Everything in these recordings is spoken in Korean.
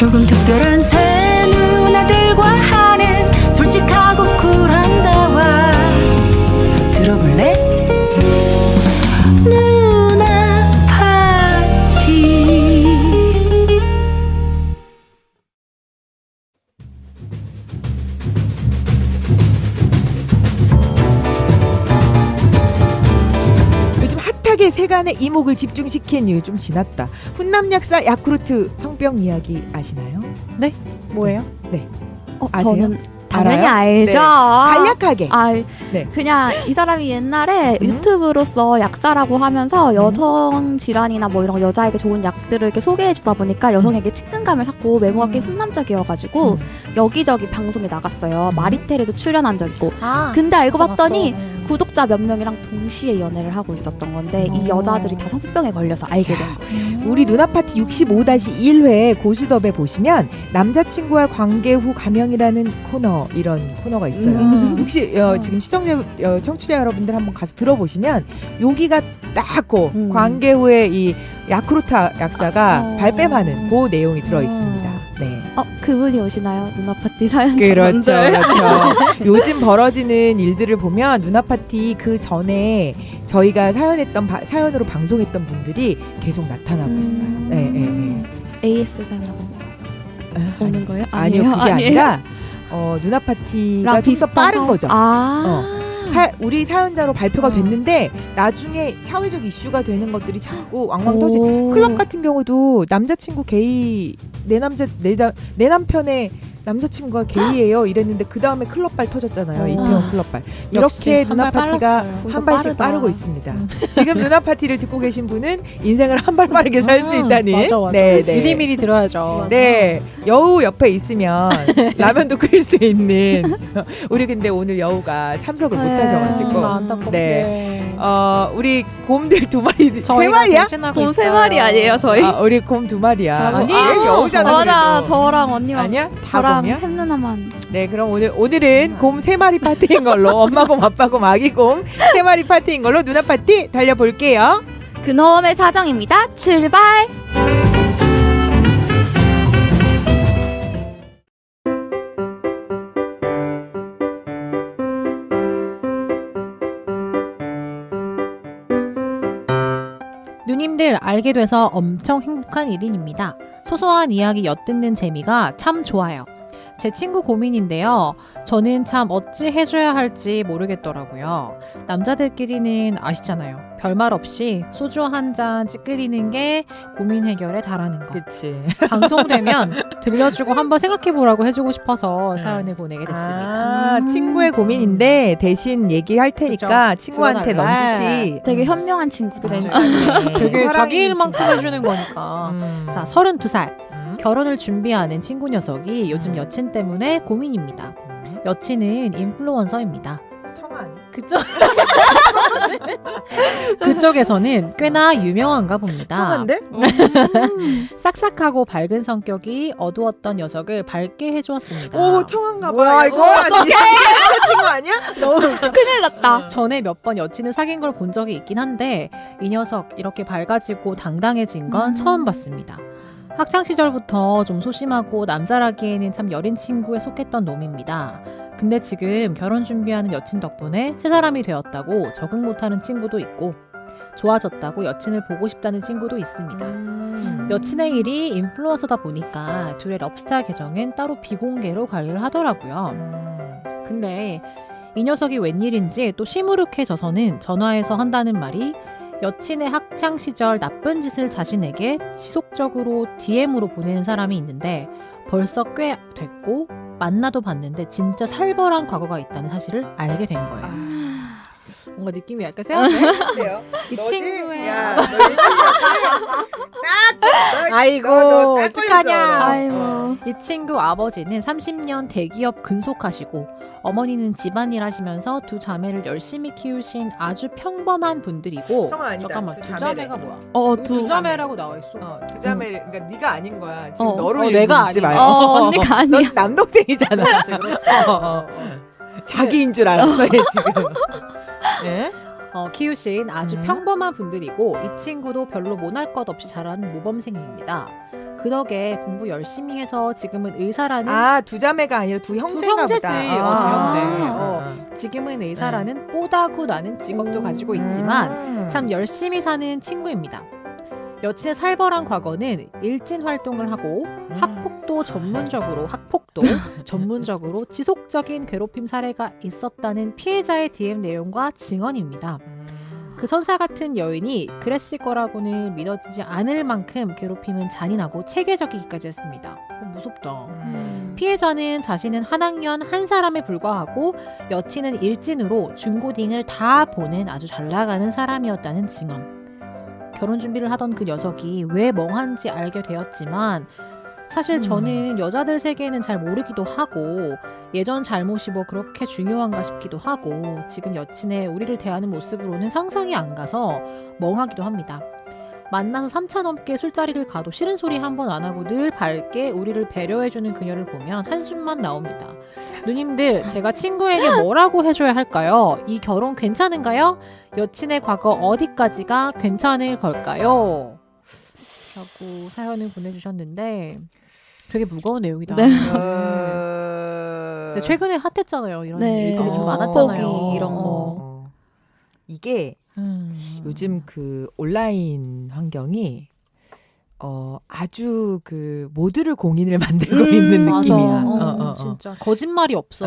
조금 특별한 새 누나들과 하는 솔직하고 쿨한 대화 들어볼래? 누나 파티. 요즘 핫하게 세간의 이목을 집중시킨 이유 좀 지났다. 훈남 약사 야쿠르트 성병 이야기 아시나요? 네? 뭐예요? 네. 아세요? 저는 당연히 알아요? 알죠. 네. 간략하게. 네. 그냥 이 사람이 옛날에 유튜브로서 약사라고 하면서 여성 질환이나 뭐 이런 여자에게 좋은 약들을 이렇게 소개해 주다 보니까 여성에게 친근감을 샀고 외모가 꽤 훈남적이어가지고 여기저기 방송에 나갔어요. 마리텔에도 출연한 적 있고. 근데 알고 봤더니 구독자 몇 명이랑 동시에 연애를 하고 있었던 건데 이 여자들이 다 성병에 걸려서 알게 된 거예요. 우리 누나파티 65-1회 고수덥에 보시면 남자친구와 관계 후 감형이라는 코너, 이런 코너가 있어요. 혹시 지금 시청자 청취자 여러분들 한번 가서 들어보시면 여기가 딱고 관계 후에 이 야쿠르트 약사가 발뺌하는 그 내용이 들어있습니다. 네. 그분이 오시나요? 누나파티 사연 그렇죠, 전문들. 그렇죠. 요즘 벌어지는 일들을 보면 누나파티 그 전에 저희가 사연으로 방송했던 분들이 계속 나타나고 있어요. 네, 네, 네. AS 달라고 오는 거예요? 아니요, 그게 아니라 누나파티가 좀 더 빠른 거죠. 우리 사연자로 발표가 됐는데 나중에 사회적 이슈가 되는 것들이 자꾸 왕왕 터지. 클럽 같은 경우도 남자친구 게이 내 남편의 남자친구가 게이예요 이랬는데 그 다음에 클럽발 터졌잖아요. 이태원 클럽발. 이렇게 누나파티가 한 발씩 빠르고 있습니다. 지금 누나파티를 듣고 계신 분은 인생을 한 발 빠르게 살 수 있다는. 맞아. 네, 네. 미리미리 들어야죠. 네, 여우 옆에 있으면 라면도 끓일 수 있는. 우리 근데 오늘 여우가 참석을 못하셔가지고. 안타깝게. 네. 우리 곰들 2마리, 3마리야? 곰 3마리 아니에요 저희? 우리 곰 2마리야. 아니? 여우잖아. 맞아. 그래도. 저랑 언니랑 아니야? 저랑 곰이야? 햄 누나만. 네, 그럼 오늘은 곰 3마리 파티인 걸로 엄마 곰, 아빠 곰, 아기 곰 3마리 파티인 걸로 누나 파티 달려볼게요. 그놈의 사정입니다. 출발! 누님들 알게 돼서 엄청 행복한 1인입니다. 소소한 이야기 엿듣는 재미가 참 좋아요. 제 친구 고민인데요. 저는 참 어찌 해줘야 할지 모르겠더라고요. 남자들끼리는 아시잖아요. 별말 없이 소주 한 잔 찌끄리는 게 고민 해결에 달하는 거. 그치. 방송되면 들려주고 한번 생각해보라고 해주고 싶어서 사연을 보내게 됐습니다. 친구의 고민인데 대신 얘기할 테니까 그죠. 친구한테 들어달래. 넌지시. 되게 현명한 친구들. 괜찮네. 되게 사랑이 자기 일만큼 진짜. 해주는 거니까. 자, 32살. 결혼을 준비하는 친구 녀석이 요즘 여친 때문에 고민입니다. 여친은 인플루언서입니다. 청아 아니야? 그쪽에서는 꽤나 유명한가 봅니다. 청아인데? 싹싹하고 밝은 성격이 어두웠던 녀석을 밝게 해주었습니다. 오, 청아인가 봐. 뭐야, 이거 아니야? 친구 아니야? 큰일 났다. 전에 몇 번 여친을 사귄 걸 본 적이 있긴 한데 이 녀석 이렇게 밝아지고 당당해진 건 처음 봤습니다. 학창 시절부터 좀 소심하고 남자라기에는 참 여린 친구에 속했던 놈입니다. 근데 지금 결혼 준비하는 여친 덕분에 새 사람이 되었다고 적응 못하는 친구도 있고 좋아졌다고 여친을 보고 싶다는 친구도 있습니다. 여친의 일이 인플루언서다 보니까 둘의 럽스타 계정은 따로 비공개로 관리를 하더라고요. 근데 이 녀석이 웬일인지 또 시무룩해져서는 전화해서 한다는 말이 여친의 학창 시절 나쁜 짓을 자신에게 지속적으로 DM으로 보내는 사람이 있는데 벌써 꽤 됐고 만나도 봤는데 진짜 살벌한 과거가 있다는 사실을 알게 된 거예요. 뭔가 느낌이 약간 쎄한데? 이 친구의- 야, 너 아이고, 어떡하냐. 아이고. 이 친구 아버지는 30년 대기업 근속하시고 어머니는 집안일 하시면서 두 자매를 열심히 키우신 아주 평범한 분들이고 청아 아니다. 잠깐만, 두 두 자매래. 자매가 뭐야? 두 두 자매라고 나와 있어. 두 자매, 그러니까 네가 아닌 거야. 지금 어. 너로 내가 읽지 아니야. 말고. 언니가 아니야. 넌 남동생이잖아. 그렇지. 자기인 줄 알았어, 얘 지금. 예? 키우신 아주 평범한 분들이고 이 친구도 별로 모날 것 없이 자란 모범생입니다. 그 덕에 공부 열심히 해서 지금은 의사라는 두 자매가 아니라 두 형제인가 형제지. 보다. 두 형제. 지금은 의사라는 뽀다구 나는 직업도 가지고 있지만 참 열심히 사는 친구입니다. 여친의 살벌한 과거는 일진 활동을 하고 학폭도 전문적으로 지속적인 괴롭힘 사례가 있었다는 피해자의 DM 내용과 증언입니다. 그 천사 같은 여인이 그랬을 거라고는 믿어지지 않을 만큼 괴롭힘은 잔인하고 체계적이기까지 했습니다. 무섭다. 피해자는 자신은 한 학년 한 사람에 불과하고 여친은 일진으로 중고딩을 다 보는 아주 잘 나가는 사람이었다는 증언. 결혼 준비를 하던 그 녀석이 왜 멍한지 알게 되었지만 사실 저는 여자들 세계는 잘 모르기도 하고 예전 잘못이 뭐 그렇게 중요한가 싶기도 하고 지금 여친의 우리를 대하는 모습으로는 상상이 안 가서 멍하기도 합니다. 만나서 3차 넘게 술자리를 가도 싫은 소리 한 번 안 하고 늘 밝게 우리를 배려해주는 그녀를 보면 한숨만 나옵니다. 누님들, 제가 친구에게 뭐라고 해줘야 할까요? 이 결혼 괜찮은가요? 여친의 과거 어디까지가 괜찮을 걸까요? 라고 사연을 보내주셨는데 되게 무거운 내용이다. 네. 근데 최근에 핫했잖아요. 이런 네. 일들이 좀 많았잖아요. 뻐기 이런 거. 이게 요즘 그 온라인 환경이 아주 그 모두를 공인을 만들고 있는 맞아. 느낌이야. 진짜 거짓말이 없어.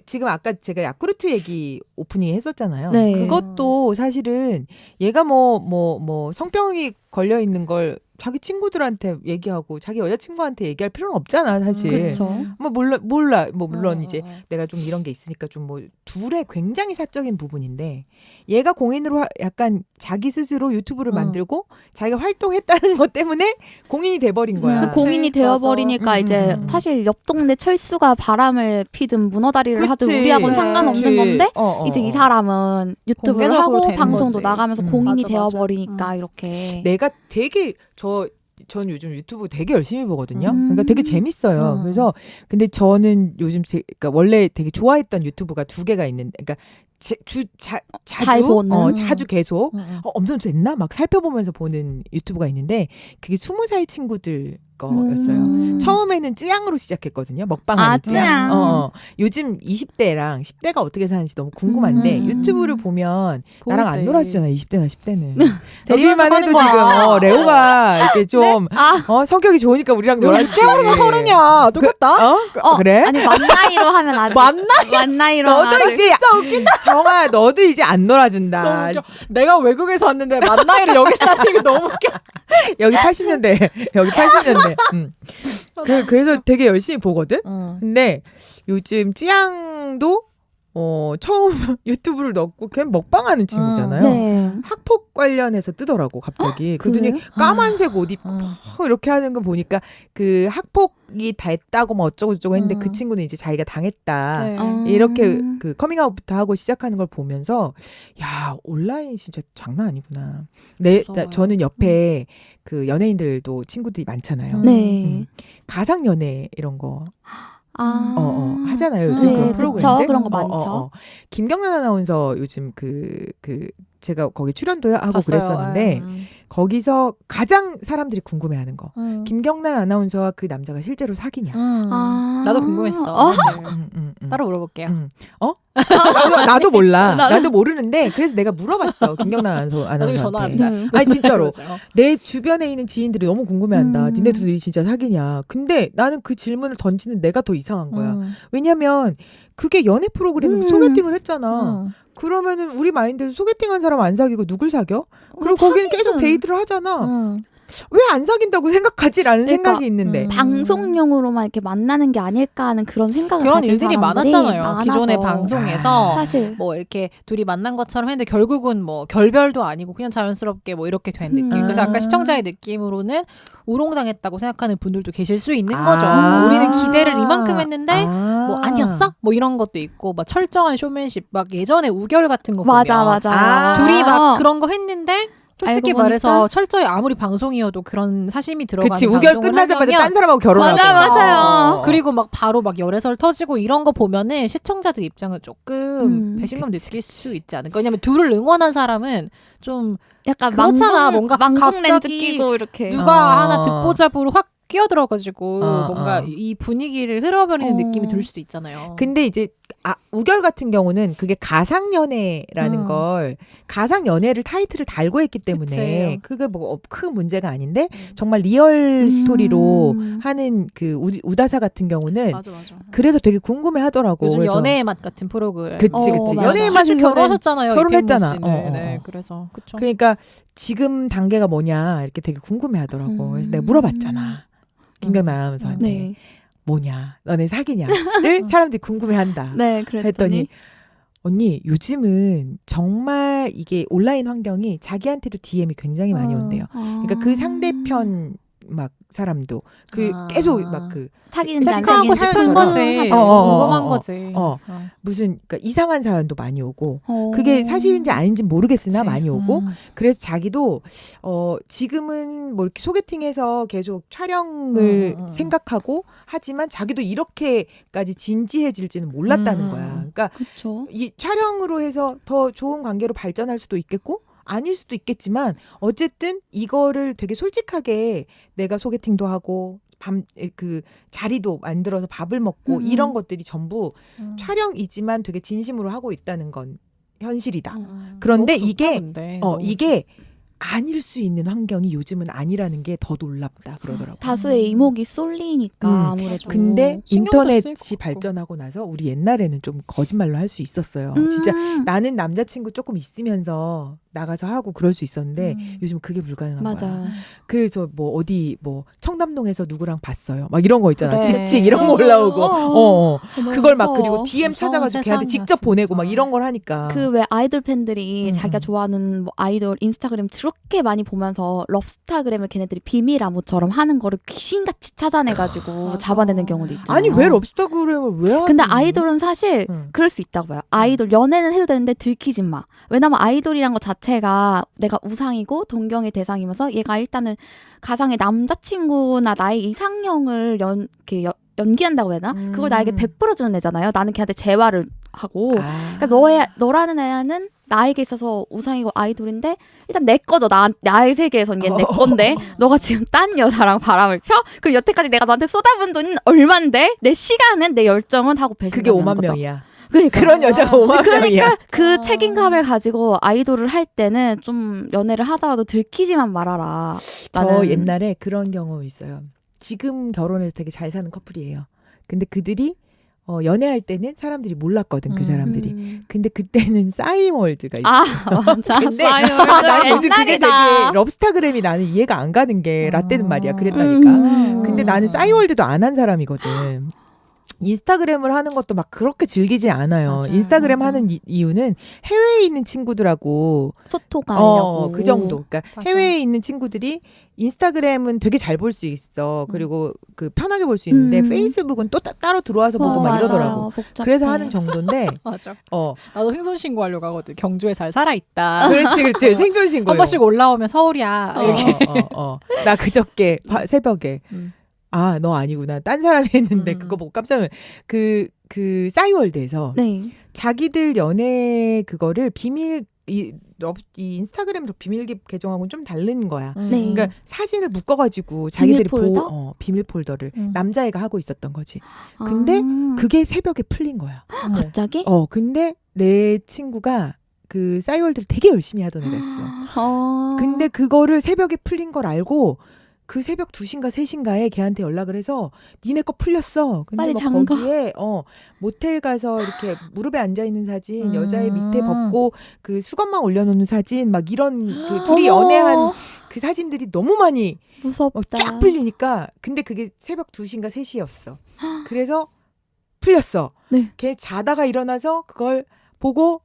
지금 아까 제가 야쿠르트 얘기 오프닝 했었잖아요. 네. 그것도 사실은 얘가 뭐 성병이 걸려 있는 걸 자기 친구들한테 얘기하고 자기 여자친구한테 얘기할 필요는 없잖아, 사실. 그렇죠. 뭐 몰라. 뭐 물론 이제 내가 좀 이런 게 있으니까 좀 뭐 둘의 굉장히 사적인 부분인데 얘가 공인으로 약간 자기 스스로 유튜브를 만들고 자기가 활동했다는 것 때문에 공인이 돼버린 거야. 그 공인이 맞아. 되어버리니까 이제 사실 옆 동네 철수가 바람을 피든 문어다리를 하든 그치. 우리하고는 상관없는 그치. 건데 이제 이 사람은 유튜브를 공개적으로 하고 되는 방송도 거지. 나가면서 공인이 맞아, 맞아. 되어버리니까 이렇게 내가 되게 전 요즘 유튜브 되게 열심히 보거든요. 그러니까 되게 재밌어요. 그래서 근데 저는 요즘 그러니까 원래 되게 좋아했던 유튜브가 두 개가 있는데, 그러니까 잘 보는? 자주 계속 엄청 됐나 막 살펴보면서 보는 유튜브가 있는데 그게 20살 친구들 거였어요. 처음에는 쯔양으로 시작했거든요. 먹방하는 쯔양. 요즘 20대랑 10대가 어떻게 사는지 너무 궁금한데 유튜브를 보면 나랑 안 보이지. 놀아주잖아. 20대나 10대는. 대리운전 여기만 해도 하는 거야. 지금 레오가 이렇게 좀 성격이 좋으니까 우리랑 놀아주지. 6개월이면 서른이야. 똑같다. 그래? 아니 만 나이로 하면 아직 만 나이로 너도 하면 이제 진짜 웃긴다. 정아, 너도 이제 안 놀아준다. 너무 웃겨. 내가 외국에서 왔는데 만 나이를 여기서 사시는 게 너무 웃겨. 여기 80년대. 여기 80년대. 그래서 되게 열심히 보거든. 근데 요즘 찌양도 처음 유튜브를 넣고 걔 먹방하는 친구잖아요. 네. 학폭 관련해서 뜨더라고 갑자기. 그러더니 그래요? 까만색 옷 입고 막 이렇게 하는 거 보니까 그 학폭이 됐다고 뭐 어쩌고 저쩌고 했는데 그 친구는 이제 자기가 당했다. 네. 이렇게 그 커밍아웃부터 하고 시작하는 걸 보면서 야, 온라인 진짜 장난 아니구나. 무서워요. 저는 옆에 그 연예인들도 친구들이 많잖아요. 네. 가상 연애 이런 거 하잖아요. 요즘 네, 그런 그쵸. 프로그램들. 그런 거 많죠. 김경란 아나운서 요즘 그 제가 거기 출연도 하고 봤어요. 그랬었는데 거기서 가장 사람들이 궁금해하는 거. 김경란 아나운서와 그 남자가 실제로 사귀냐. 나도 궁금했어. 사실. 따로 물어볼게요. 나도 몰라. 나도 모르는데 그래서 내가 물어봤어. 김경란 나중에 아나운서한테. 전화합니다. 아니 진짜로 그러죠. 내 주변에 있는 지인들이 너무 궁금해한다. 니네 둘이 진짜 사귀냐. 근데 나는 그 질문을 던지는 내가 더 이상한 거야. 왜냐면 그게 연애 프로그램 소개팅을 했잖아. 그러면은 우리 마인드에서 소개팅한 사람 안 사귀고 누굴 사겨? 그리고 거기는 계속 데이트를 하잖아. 왜 안 사귄다고 생각하지라는 그러니까 생각이 있는데. 방송용으로만 이렇게 만나는 게 아닐까 하는 그런 생각을 그런 가진 일들이 사람들이 많았잖아요. 많아서. 기존의 방송에서 사실 뭐 이렇게 둘이 만난 것처럼 했는데 결국은 뭐 결별도 아니고 그냥 자연스럽게 뭐 이렇게 된 느낌. 그래서 아까 시청자의 느낌으로는 우롱당했다고 생각하는 분들도 계실 수 있는 거죠. 우리는 기대를 이만큼 했는데 뭐 아니었어? 뭐 이런 것도 있고 막 철저한 쇼맨십 막 예전에 우결 같은 거 보면 맞아. 둘이 막 그런 거 했는데 솔직히 알고 말해서 보니까 철저히 아무리 방송이어도 그런 사심이 들어가는 그치 우결 방송을 끝나자마자 하려면 딴 사람하고 결혼하고 맞아요. 그리고 막 바로 막 열애설 터지고 이런 거 보면은 시청자들 입장은 조금 배신감 그치, 느낄 그치. 수 있지 않을까? 왜냐면 둘을 응원한 사람은 좀 약간 그렇잖아. 뭔가 망국 렌즈 갑자기 끼고 이렇게 누가 하나 듣보잡으로 확 끼어들어가지고 어, 뭔가 어. 이 분위기를 흘러버리는 어. 느낌이 들 수도 있잖아요. 근데 이제 우결 같은 경우는 그게 가상연애라는 음. 걸 가상연애를 타이틀을 달고 했기 때문에 그치. 그게 뭐 큰 문제가 아닌데 정말 리얼 스토리로 음. 하는 그 우다사 같은 경우는 맞아. 그래서 되게 궁금해 하더라고. 요즘 그래서 연애의 맛 같은 프로그램. 그치 어, 그치 맞아. 연애의 실제 맛에서는 결혼하셨잖아요. 결혼했잖아. 이태무 씨는. 어. 네, 그래서 그쵸. 그러니까 지금 단계가 뭐냐 이렇게 되게 궁금해 하더라고. 그래서 내가 물어봤잖아. 김경남 아나운서한테 네. 뭐냐 너네 사귀냐를 사람들이 궁금해한다. 네, 그랬더니 했더니 언니 요즘은 정말 이게 온라인 환경이 자기한테도 DM이 굉장히 많이 온대요. 그러니까 그 상대편 막 사람도 그 계속 막 그 사귀는지 안 체크하고 사귀는지 싶은 거지. 어. 궁금한 거지. 무슨 그러니까 이상한 사연도 많이 오고 어. 그게 사실인지 아닌지 모르겠으나 많이 오고 음. 그래서 자기도 지금은 뭐 이렇게 소개팅해서 계속 촬영을 생각하고 하지만 자기도 이렇게까지 진지해질지는 몰랐다는 거야. 그러니까 그쵸. 이 촬영으로 해서 더 좋은 관계로 발전할 수도 있겠고 아닐 수도 있겠지만 어쨌든 이거를 되게 솔직하게 내가 소개팅도 하고 그 자리도 만들어서 밥을 먹고 이런 것들이 전부 촬영이지만 되게 진심으로 하고 있다는 건 현실이다. 그런데 너무 좋다, 이게 근데. 너무 이게 아닐 수 있는 환경이 요즘은 아니라는 게 더 놀랍다 그러더라고. 다수의 이목이 쏠리니까 아무래도. 근데 신경도 쓸 인터넷이 것 같고. 발전하고 나서 우리 옛날에는 좀 거짓말로 할 수 있었어요. 음. 진짜 나는 남자친구 조금 있으면서 나가서 하고 그럴 수 있었는데 요즘 그게 불가능한 맞아. 거야. 그래서 뭐 어디 뭐 청담동에서 누구랑 봤어요. 막 이런 거 있잖아. 그래. 찍찍 이런 거 올라오고. 그걸 막 그리고 DM 무서운 찾아가지고 걔한테 세상이야, 직접 진짜. 보내고 막 이런 걸 하니까. 그 왜 아이돌 팬들이 자기가 음. 좋아하는 뭐 아이돌 인스타그램 그렇게 많이 보면서 럽스타그램을 걔네들이 비밀 암호처럼 하는 거를 귀신같이 찾아내가지고 잡아내는 경우도 있잖아요. 아니 왜 럽스타그램을 왜 하는 근데 아이돌은 사실 그럴 수 있다고 봐요. 아이돌 연애는 해도 되는데 들키지 마. 왜냐면 아이돌이란 것 자체가 내가 우상이고 동경의 대상이면서 얘가 일단은 가상의 남자친구나 나의 이상형을 이렇게 연기한다고 해야 되나? 그걸 나에게 베풀어주는 애잖아요. 나는 걔한테 재활을 하고. 그러니까 너라는 애는 나에게 있어서 우상이고 아이돌인데 일단 내 거죠. 나의 세계에선 얘 내 건데 너가 지금 딴 여자랑 바람을 펴? 그리고 여태까지 내가 너한테 쏟아부은 돈은 얼만데 내 시간은 내 열정은 하고 그게 배신하는 5만 거죠. 명이야. 그러니까. 그런 여자가 5만 명이야. 그러니까 그 책임감을 가지고 아이돌을 할 때는 좀 연애를 하다가도 들키지만 말아라. 저 옛날에 그런 경험 있어요. 지금 결혼해서 되게 잘 사는 커플이에요. 근데 그들이 연애할 때는 사람들이 몰랐거든. 그 사람들이. 근데 그때는 싸이월드가 있어. 아 맞아. 근데 싸이월드 난 요즘 그게 옛날이다. 되게 럽스타그램이 나는 이해가 안 가는 게 라떼는 말이야. 그랬다니까. 근데 나는 싸이월드도 안 한 사람이거든. 인스타그램을 하는 것도 막 그렇게 즐기지 않아요. 맞아, 인스타그램 맞아. 하는 이유는 해외에 있는 친구들하고 소통하려고. 그 정도. 그러니까 맞아. 해외에 있는 친구들이 인스타그램은 되게 잘 볼 수 있어. 그리고 그 편하게 볼 수 있는데 페이스북은 또 따로 들어와서 보고 막 맞아. 이러더라고. 복잡해. 그래서 하는 정도인데 맞아. 나도 횡성 신고하려고 하거든. 경주에 잘 살아 아, 있다. 그렇지 생존 신고 한 번씩 올라오면 서울이야. 이렇게. 나 그저께 새벽에 음. 아 너 아니구나 딴 사람이 했는데 그거 보고 깜짝 놀랐 그 싸이월드에서 네. 자기들 연애 그거를 비밀 이 인스타그램 비밀 계정하고는 좀 다른 거야. 네. 그러니까 사진을 묶어가지고 자기들이 비밀 폴더? 비밀 폴더를 음. 남자애가 하고 있었던 거지. 근데 그게 새벽에 풀린 거야. 갑자기? 근데 내 친구가 그 싸이월드를 되게 열심히 하던 애가 있어. 근데 그거를 새벽에 풀린 걸 알고 그 새벽 2시인가 3시인가에 걔한테 연락을 해서 니네 거 풀렸어. 근데 빨리 뭐 잠가. 거기에 모텔 가서 이렇게 무릎에 앉아 있는 사진, 여자의 밑에 벗고 그 수건만 올려놓는 사진, 막 이런 그 둘이 연애한 그 사진들이 너무 많이 무섭다. 쫙 풀리니까 근데 그게 새벽 2시인가 3시였어. 그래서 풀렸어. 네. 걔 자다가 일어나서 그걸 보고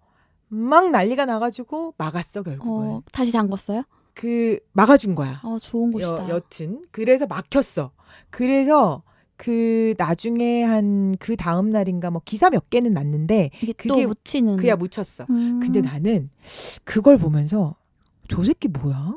막 난리가 나가지고 막았어 결국은. 다시 잠궜어요? 그 막아준 거야. 좋은 곳이다. 여튼 그래서 막혔어. 그래서 그 나중에 한 그 다음 날인가 뭐 기사 몇 개는 났는데 이게 그게 또 묻히는. 그야 묻혔어. 근데 나는 그걸 보면서 저 새끼 뭐야?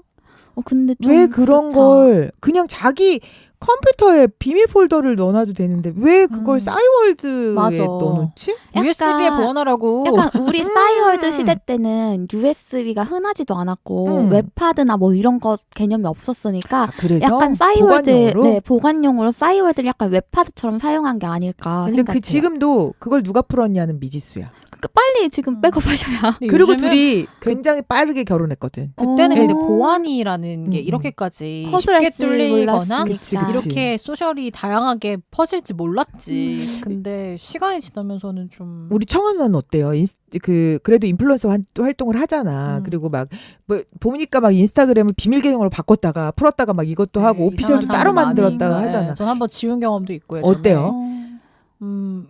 근데 좀 왜 그런 그렇다. 걸 그냥 자기 컴퓨터에 비밀 폴더를 넣어놔도 되는데 왜 그걸 싸이월드에 맞아. 넣어놓지? 약간- USB에 보관하라고. 약간 우리 싸이월드 시대 때는 USB가 흔하지도 않았고 웹하드나 뭐 이런 거 개념이 없었으니까 그래서 약간 싸이월드 보관용으로? 네, 보관용으로 싸이월드를 약간 웹하드처럼 사용한 게 아닐까 근데 생각해요. 지금도 그걸 누가 풀었냐는 미지수야. 그러니까 빨리 지금 백업하셔야. 근데 그리고 요즘은 둘이 굉장히 빠르게 결혼했거든. 그때는 어. 근데 보안이라는 게 음. 이렇게까지 쉽게 허술할지 뚫리거나 몰랐으니까. 그치, 그치. 이렇게 소셜이 다양하게 퍼질지 몰랐지. 근데 시간이 지나면서는 좀 우리 청아는 어때요? 그래도 인플루언서 활동을 하잖아. 그리고 막 뭐 보니까 막 인스타그램을 비밀 계정으로 바꿨다가 풀었다가 막 이것도 하고 네, 오피셜도 이상한 따로 사람도 만들었다가 많으니까. 하잖아. 예, 전 한번 지운 경험도 있고요. 예전에. 어때요? 음,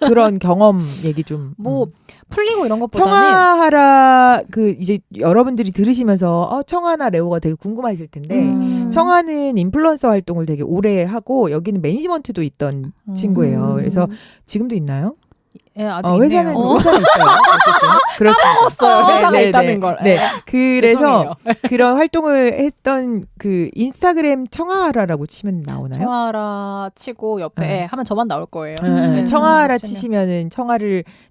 그런 경험 얘기 좀. 뭐 풀리고 이런 것보다는 청아하라 이제 여러분들이 들으시면서 청아나 레오가 되게 궁금하실 텐데 청아는 인플루언서 활동을 되게 오래 하고 여기는 매니지먼트도 있던 친구예요. 그래서 지금도 있나요? 예, 아직 회사는 있네요. 회사는 있어요. 어쨌든 그렇습니다. 회사가 네, 네, 있다는 네. 걸. 네. 예. 그래서 죄송해요. 그런 활동을 했던 그 인스타그램 청아하라라고 치면 나오나요? 청아라 치고 옆에 네. 예, 하면 저만 나올 거예요. 네, 예, 청아하라 치면. 치시면은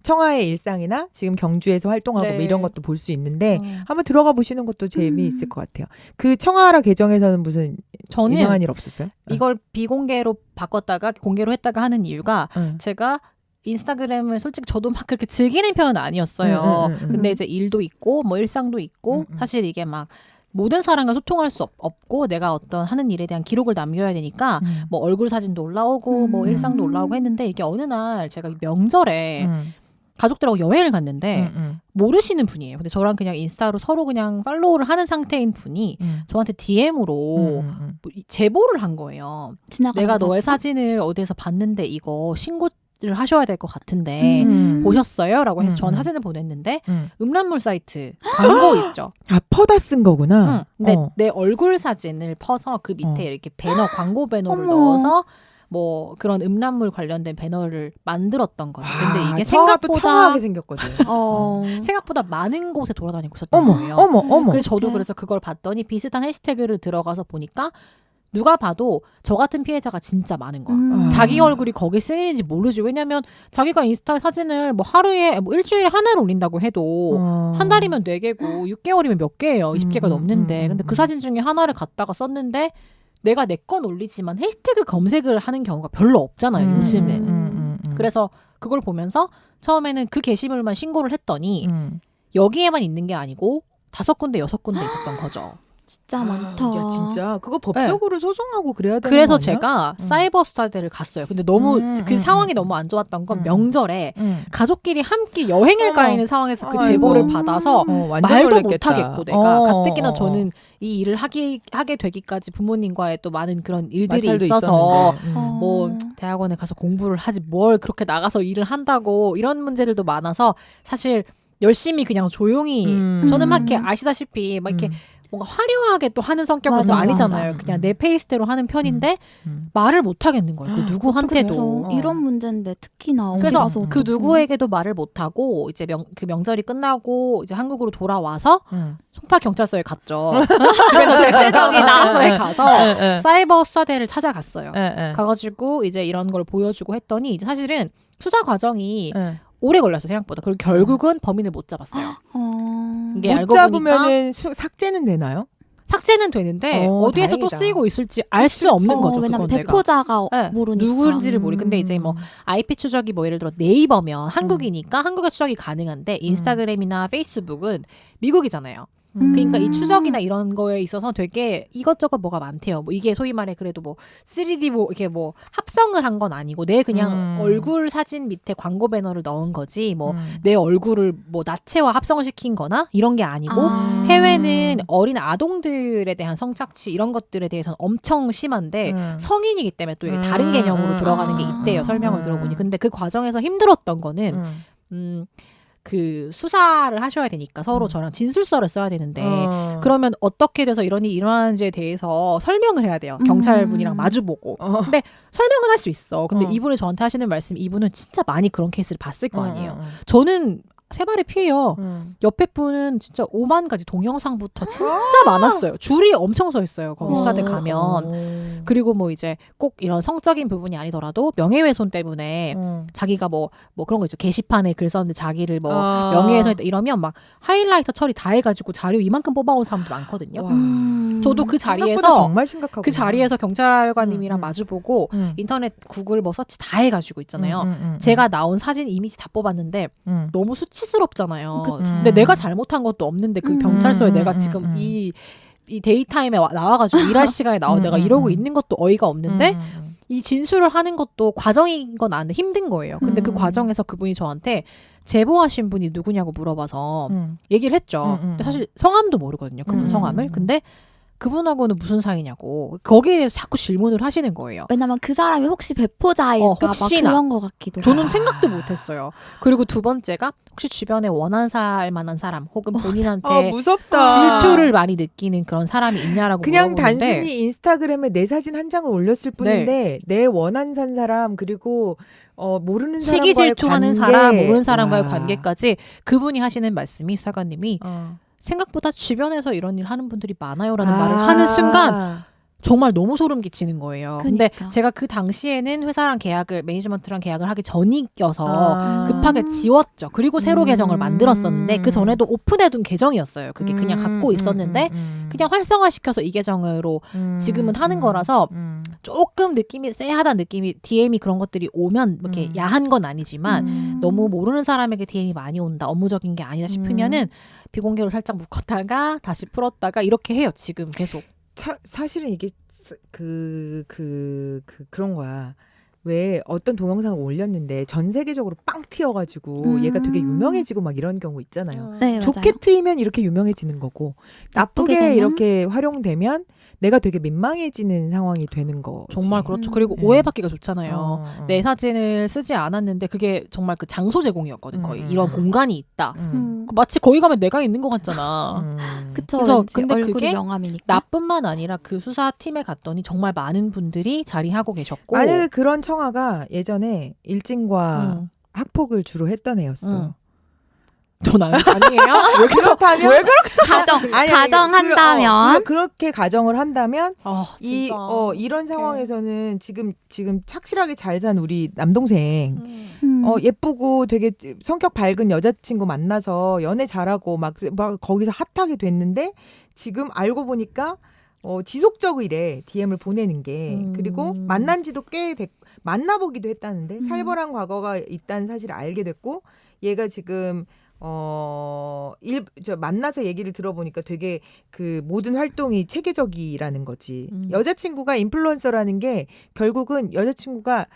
청아의 일상이나 지금 경주에서 활동하고 네. 뭐 이런 것도 볼 수 있는데 음. 한번 들어가 보시는 것도 재미있을 것 같아요. 그 청아하라 계정에서는 무슨 저는 이상한 일 없었어요? 이걸 비공개로 바꿨다가 공개로 했다가 하는 이유가 응. 제가 인스타그램을 솔직히 저도 막 그렇게 즐기는 편은 아니었어요. 근데 이제 일도 있고 뭐 일상도 있고 사실 이게 막 모든 사람과 소통할 수 없고 내가 어떤 하는 일에 대한 기록을 남겨야 되니까 뭐 얼굴 사진도 올라오고 뭐 일상도 올라오고 했는데 이게 어느 날 제가 명절에 가족들하고 여행을 갔는데 모르시는 분이에요. 근데 저랑 그냥 인스타로 서로 그냥 팔로우를 하는 상태인 분이 저한테 DM으로 뭐 제보를 한 거예요. 내가 너의 사진을 어디에서 봤는데 이거 신고를 하셔야 될 것 같은데 보셨어요? 라고 해서 저는 사진을 보냈는데 음란물 사이트 광고 있죠. 아 퍼다 쓴 거구나. 근데 내 얼굴 사진을 퍼서 그 밑에 이렇게 배너 광고 배너를 넣어서 뭐 그런 음란물 관련된 배너를 만들었던 거죠. 근데 이게 청아가 또 생각보다 청아하게 생겼거든. 생각보다 많은 곳에 돌아다니고 있었던 거예요. 어머. 그래서 저도 그래서 그걸 봤더니 비슷한 해시태그를 들어가서 보니까 누가 봐도 저 같은 피해자가 진짜 많은 거야. 자기 얼굴이 거기 쓰이는지 모르지. 왜냐면 자기가 인스타 사진을 뭐 하루에 뭐 일주일에 하나를 올린다고 해도 한 달이면 4개고 6개월이면 몇 개예요. 20개가 넘는데. 근데 그 사진 중에 하나를 갖다가 썼는데 내가 내 건 올리지만 해시태그 검색을 하는 경우가 별로 없잖아요. 요즘엔. 그래서 그걸 보면서 처음에는 그 게시물만 신고를 했더니 여기에만 있는 게 아니고 5군데 6군데 있었던 거죠. 진짜 많다. 야 진짜 그거 법적으로 소송하고 그래야 되는 그래서 거 아니야? 제가 사이버 스타데를 갔어요. 근데 너무 그 상황이 너무 안 좋았던 건 명절에 가족끼리 함께 여행을 가 있는 상황에서 그 제보를 받아서 완전 말도 놀랬겠다. 못하겠고 내가 가뜩이나 저는 이 일을 하게 되기까지 부모님과의 또 많은 그런 일들이 마찰도 있어서 있었는데. 뭐 대학원에 가서 공부를 하지 뭘 그렇게 나가서 일을 한다고 이런 문제들도 많아서 사실 열심히 그냥 조용히 저는 막 이렇게 아시다시피 막 이렇게 뭔가 화려하게 또 하는 성격은 맞아, 좀 아니잖아요. 맞아. 그냥 내 페이스대로 하는 편인데 말을 못 하겠는 거예요. 그 누구한테도. 이런 문제인데 특히나 어디 그래서 가서 그 누구에게도 말을 못 하고 이제 그 명절이 끝나고 이제 한국으로 돌아와서 송파 경찰서에 갔죠. 집에서 제정이 나서에 가서 사이버 수사대를 찾아갔어요. 가가지고 이제 이런 걸 보여주고 했더니 이제 사실은 수사 과정이 오래 걸렸어요 생각보다. 그리고 결국은 범인을 못 잡았어요. 이게 못 알고 보니까 잡으면은 삭제는 되나요? 삭제는 되는데 어디에서 또 다행이다. 쓰이고 있을지 알 수 없는 거죠. 왜냐면 그건 내가. 배포자가 네, 모르니까. 누군지를 모르. 근데 이제 뭐 IP 추적이 뭐 예를 들어 네이버면 한국이니까 한국의 추적이 가능한데 인스타그램이나 페이스북은 미국이잖아요. 그러니까 이 추적이나 이런 거에 있어서 되게 이것저것 뭐가 많대요. 뭐 이게 소위 말해 그래도 뭐 3D 뭐 이렇게 뭐 합성을 한 건 아니고 내 그냥 얼굴 사진 밑에 광고 배너를 넣은 거지 뭐 내 얼굴을 뭐 나체와 합성시킨 거나 이런 게 아니고 해외는 어린 아동들에 대한 성착취 이런 것들에 대해서는 엄청 심한데 성인이기 때문에 또 이게 다른 개념으로 들어가는 게 있대요. 설명을 들어보니. 근데 그 과정에서 힘들었던 거는 그 수사를 하셔야 되니까 서로 저랑 진술서를 써야 되는데 그러면 어떻게 돼서 이런 일이 일어나는지에 대해서 설명을 해야 돼요. 경찰분이랑 마주보고. 근데 설명은 할 수 있어. 근데 이분이 저한테 하시는 말씀 이분은 진짜 많이 그런 케이스를 봤을 거 아니에요. 저는 세 발의 피해요. 옆에 분은 진짜 5만 가지 동영상부터 진짜 많았어요. 줄이 엄청 서 있어요. 거기 스타들 가면. 그리고 뭐 이제 꼭 이런 성적인 부분이 아니더라도 명예훼손 때문에 자기가 뭐 그런 거 있죠. 게시판에 글 썼는데 자기를 뭐 명예훼손 이러면 막 하이라이터 처리 다 해가지고 자료 이만큼 뽑아온 사람도 많거든요. 저도 그 자리에서 정말 심각하고 그 자리에서 경찰관님이랑 마주보고 인터넷 구글 뭐 서치 다 해가지고 있잖아요. 제가 나온 사진 이미지 다 뽑았는데 너무 수치스럽잖아요. 근데 내가 잘못한 것도 없는데 그 경찰서에 내가 지금 이 데이타임에 나와가지고 일할 시간에 내가 이러고 있는 것도 어이가 없는데 이 진술을 하는 것도 과정인 건 아는데 힘든 거예요. 근데 그 과정에서 그분이 저한테 제보하신 분이 누구냐고 물어봐서 얘기를 했죠. 근데 사실 성함도 모르거든요. 그분 성함을. 근데 그분하고는 무슨 사이냐고 거기에 대해서 자꾸 질문을 하시는 거예요. 왜냐면 그 사람이 혹시 배포자일까 혹시나. 막 그런 거 같기도 저는 생각도 못했어요. 그리고 두 번째가 혹시 주변에 원한 살 만한 사람 혹은 본인한테 무섭다. 질투를 많이 느끼는 그런 사람이 있냐라고 그냥 물어보는데 단순히 인스타그램에 내 사진 한 장을 올렸을 뿐인데 내 원한 산 사람 그리고 모르는 사람과의 시기 질투하는 관계. 사람 모르는 사람과의 와. 관계까지 그분이 하시는 말씀이 사관님이 생각보다 주변에서 이런 일 하는 분들이 많아요라는 말을 하는 순간 정말 너무 소름 끼치는 거예요. 근데 그러니까. 제가 그 당시에는 회사랑 매니지먼트랑 계약을 하기 전이어서 급하게 지웠죠. 그리고 새로 계정을 만들었었는데 그 전에도 오픈해둔 계정이었어요. 그게 그냥 갖고 있었는데 그냥 활성화시켜서 이 계정으로 지금은 하는 거라서 조금 느낌이 쎄하다는 느낌이 DM이 그런 것들이 오면 이렇게 야한 건 아니지만 너무 모르는 사람에게 DM이 많이 온다. 업무적인 게 아니다 싶으면은 비공개로 살짝 묶었다가 다시 풀었다가 이렇게 해요. 지금 계속. 사실은 이게 그런 거야. 왜 어떤 동영상을 올렸는데 전 세계적으로 빵 튀어가지고 얘가 되게 유명해지고 막 이런 경우 있잖아요. 네, 좋게 맞아요. 트이면 이렇게 유명해지는 거고 나쁘게 되면? 이렇게 활용되면 내가 되게 민망해지는 상황이 되는 거. 정말 그렇죠. 그리고 오해받기가 좋잖아요. 내 네. 사진을 쓰지 않았는데 그게 정말 그 장소 제공이었거든. 거의 이런 공간이 있다. 마치 거기 가면 내가 있는 것 같잖아. 그쵸. 그래서 왠지 근데 얼굴이 그게 명함이니까. 나뿐만 아니라 그 수사팀에 갔더니 정말 많은 분들이 자리하고 계셨고 만약에 그런 청아가 예전에 일진과 학폭을 주로 했던 애였어. 전 아니에요? 왜 그렇다면 왜 그렇게 가정한다면 그렇게 가정을 한다면 진짜. 이런 상황에서는 지금 착실하게 잘 산 우리 남동생 예쁘고 되게 성격 밝은 여자친구 만나서 연애 잘하고 막 거기서 핫하게 됐는데 지금 알고 보니까 지속적이래 DM을 보내는 게 그리고 만난 지도 꽤 됐고 만나보기도 했다는데 살벌한 과거가 있다는 사실을 알게 됐고 얘가 지금 만나서 얘기를 들어보니까 되게 그 모든 활동이 체계적이라는 거지. 여자친구가 인플루언서라는 게 결국은 여자친구가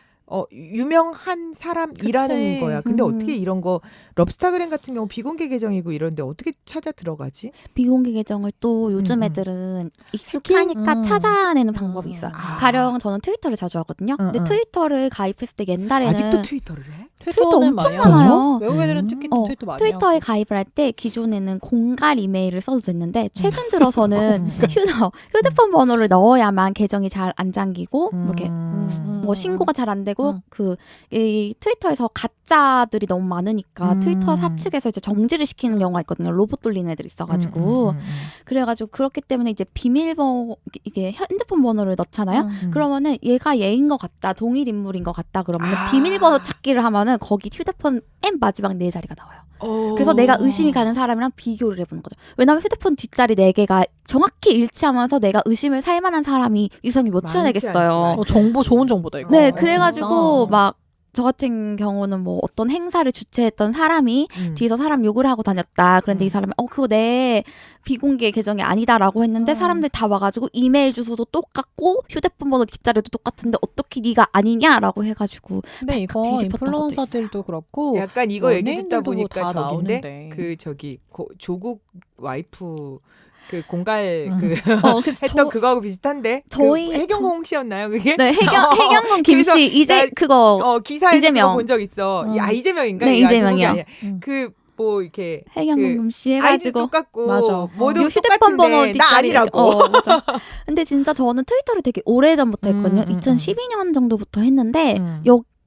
유명한 사람이라는 그치. 거야. 근데 어떻게 이런 거 럽스타그램 같은 경우 비공개 계정이고 이런데 어떻게 찾아 들어가지? 비공개 계정을 또 요즘 애들은 익숙하니까 찾아내는 방법이 있어요. 가령 저는 트위터를 자주 하거든요. 근데 트위터를 가입했을 때 옛날에는 아직도 트위터를 해? 트위터 트위터는 엄청 많이 많아요. 하죠. 외국 애들은 특히 트위터 많이 트위터에 하고. 가입을 할 때 기존에는 공갈 이메일을 써도 됐는데 최근 들어서는 휴대폰 번호를 넣어야만 계정이 잘 안 잠기고 이렇게 뭐 신고가 잘 안 되고 이 트위터에서 가짜들이 너무 많으니까 트위터 사측에서 이제 정지를 시키는 경우가 있거든요. 로봇 돌리는 애들이 있어가지고 그래가지고 그렇기 때문에 이제 비밀번호 이게 핸드폰 번호를 넣잖아요. 그러면은 얘가 얘인 것 같다, 동일 인물인 것 같다 그러면 비밀번호 찾기를 하면은 거기 휴대폰 M 마지막 4자리가 나와요. 그래서 내가 의심이 가는 사람이랑 비교를 해보는 거죠. 왜냐하면 휴대폰 뒷자리 4개가 정확히 일치하면서 내가 의심을 살 만한 사람이 유성이 몇 찾아내겠어요. 좋은 정보다 이거. 네, 그래가지고 막 저 같은 경우는 뭐 어떤 행사를 주최했던 사람이 뒤에서 사람 욕을 하고 다녔다. 그런데 이 사람이 그거 내 비공개 계정이 아니다라고 했는데 사람들 다 와가지고 이메일 주소도 똑같고 휴대폰 번호 뒷자리도 똑같은데 어떻게 네가 아니냐라고 해가지고 근데 이거 뒤집혔던 것도 인플루언서들도 그렇고 약간 이거 얘기 듣다 연예인들도 보니까 다 저긴데 나오는데. 조국 와이프 그 공갈 그래서 했던 그거하고 비슷한데 저희- 해경공 씨였나요 그게? 네, 해경군 김씨 그래서 이제 나- 그거 기사에서 이재명. 본 적 있어. 이재명인가? 네, 이게 이재명이요. 아니라 그 뭐 이렇게 해경군 김씨 아이디 해가지고 똑같고 맞아. 모두 요 휴대폰 번호 똑같은데 나 뒷자리 아니라고. 맞아. 근데 진짜 저는 트위터를 되게 오래 전부터 했거든요. 음. 2012년 정도부터 했는데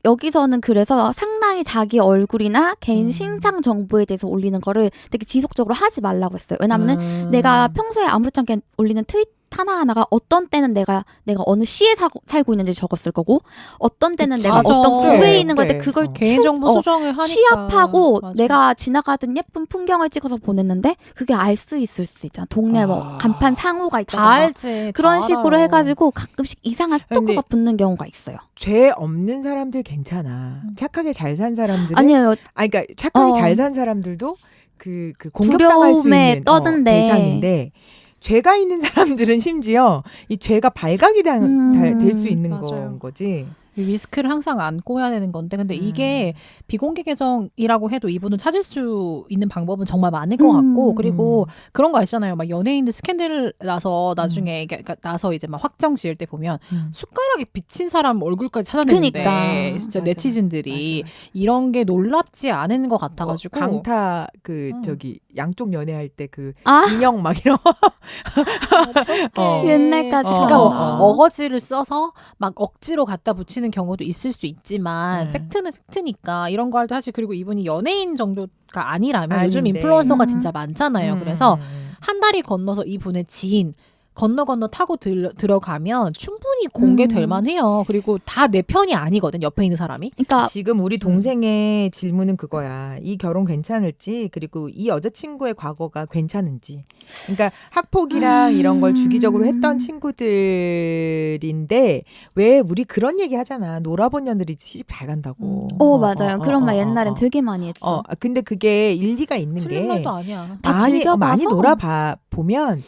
여기서는 그래서 상당히 자기 얼굴이나 개인 음. 신상 정보에 대해서 올리는 거를 되게 지속적으로 하지 말라고 했어요. 왜냐면은 내가 평소에 아무렇지 않게 올리는 트윗 하나하나가 어떤 때는 내가 어느 시에 살고 있는지 적었을 거고 어떤 때는 그치. 내가 맞아. 어떤 구에 그래, 있는 건데 그래. 그걸 개인정보 수정을 하니까 취합하고 맞아. 내가 지나가던 예쁜 풍경을 찍어서 보냈는데 그게 알 수 있을 수 있잖아. 동네 뭐 간판 상호가 다 있다던가 알지. 그런 다 식으로 알아요. 해가지고 가끔씩 이상한 스토커가 근데 붙는 경우가 있어요. 죄 없는 사람들 괜찮아. 착하게 잘 산 사람들은 아니에요. 그러니까 착하게 어. 잘 산 사람들도 그 공격당할 수 두려움에 있는 떠든데. 대상인데 죄가 있는 사람들은 심지어 이 죄가 발각이 될 수 있는 맞아요. 건 거지. 이 리스크를 항상 안고 해야 되는 건데 근데 이게 비공개 계정이라고 해도 이분을 찾을 수 있는 방법은 정말 많을 것 같고 그리고 그런 거 있잖아요. 막 연예인들 스캔들 나서 나중에 그러니까 나서 이제 막 확정 지을 때 보면 숟가락에 비친 사람 얼굴까지 찾아내는데 그러니까. 진짜 맞아, 네티즌들이 맞아. 이런 게 놀랍지 않은 것 같아가지고 강타 음. 저기 양쪽 연애할 때 그 아 인형 막 이런 어. 옛날까지 그러니까 어, 뭐 어. 어거지를 써서 막 억지로 갖다 붙이는 경우도 있을 수 있지만 팩트는 팩트니까 이런 거 할 때 사실 그리고 이분이 연예인 정도가 아니라면 요즘 아닌데. 인플루언서가 진짜 많잖아요. 그래서 음. 한 다리 건너서 이분의 지인 건너 타고 들어가면 충분히 공개될 만해요. 그리고 다 내 편이 아니거든. 옆에 있는 사람이. 그러니까 지금 우리 동생의 질문은 그거야. 이 결혼 괜찮을지 그리고 이 여자친구의 과거가 괜찮은지. 그러니까 학폭이랑 이런 걸 주기적으로 했던 친구들인데 왜 우리 그런 얘기 하잖아. 놀아본 년들이 시집 잘 간다고. 맞아요. 그런 말 옛날엔 되게 많이 했죠. 근데 그게 일리가 있는 틀린 게 말도 아니야. 다 많이 즐겨봐서. 놀아봐 보면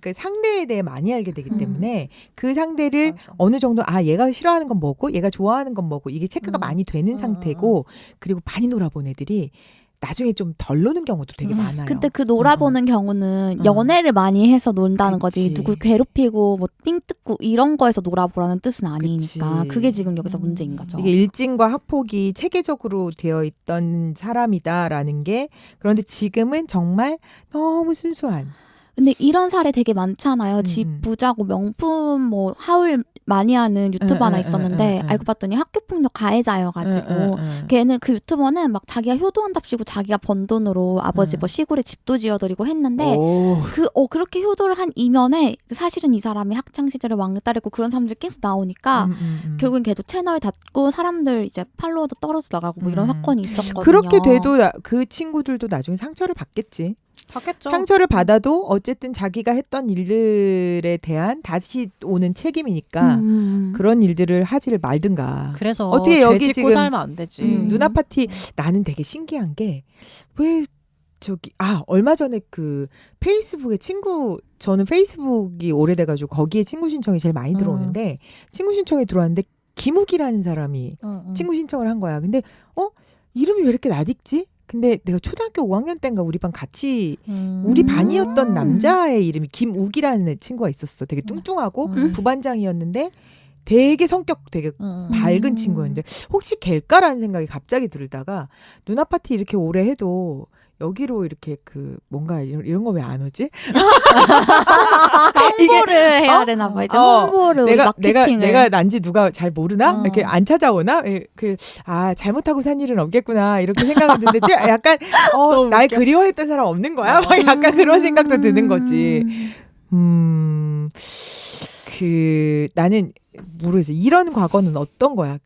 그 상대에 대해 많이 알게 되기 때문에 그 상대를 맞아. 어느 정도 얘가 싫어하는 건 뭐고 얘가 좋아하는 건 뭐고 이게 체크가 많이 되는 음, 상태고 그리고 많이 놀아본 애들이 나중에 좀 덜 노는 경우도 되게 많아요. 근데 그 놀아보는 경우는 음. 연애를 많이 해서 논다는 거지 그치. 누굴 괴롭히고 뭐 삥 뜯고 이런 거에서 놀아보라는 뜻은 아니니까 그치. 그게 지금 여기서 문제인 거죠. 이게 일진과 학폭이 체계적으로 되어 있던 사람이다라는 게 그런데 지금은 정말 너무 순수한 근데 이런 사례 되게 많잖아요. 집 음. 부자고 명품 뭐 하울 많이 하는 유튜버 하나 있었는데 알고 봤더니 학교폭력 가해자여가지고 걔는 그 유튜버는 막 자기가 효도한답시고 자기가 번 돈으로 아버지 뭐 시골에 집도 지어드리고 했는데 오. 그렇게 효도를 한 이면에 사실은 이 사람이 학창 시절에 왕따랬고 그런 사람들이 계속 나오니까 결국엔 걔도 채널 닫고 사람들 이제 팔로워도 떨어져 나가고 뭐 이런 사건이 있었거든요. 그렇게 돼도 그 친구들도 나중에 상처를 받겠지. 받겠죠. 상처를 받아도 어쨌든 자기가 했던 일들에 대한 다시 오는 책임이니까 그런 일들을 하지를 말든가. 그래서 어떻게 여기 죄 짓고 지금 살면 안 되지. 누나 파티 나는 되게 신기한 게 왜 저기 얼마 전에 그 페이스북에 저는 페이스북이 오래돼가지고 거기에 친구 신청이 제일 많이 들어오는데 친구 신청이 들어왔는데 김욱이라는 사람이 친구 신청을 한 거야. 근데 이름이 왜 이렇게 낯익지? 근데 내가 초등학교 5학년 때인가 우리 반 같이 우리 반이었던 남자의 이름이 김욱이라는 친구가 있었어. 되게 뚱뚱하고 부반장이었는데 되게 성격 되게 밝은 친구였는데 혹시 걔일까라는 생각이 갑자기 들다가 누나 파티 이렇게 오래 해도 여기로 이렇게 그 뭔가 이런 거 왜 안 오지? 홍보를 해야 되나 봐. 이제 홍보를 우리 마케팅을. 내가 난지 누가 잘 모르나? 이렇게 안 찾아오나? 잘못하고 산 일은 없겠구나 이렇게 생각했는데 약간 날 그리워했던 사람 없는 거야? 막 약간 그런 생각도 드는 거지. 나는 모르겠어. 이런 과거는 어떤 거야?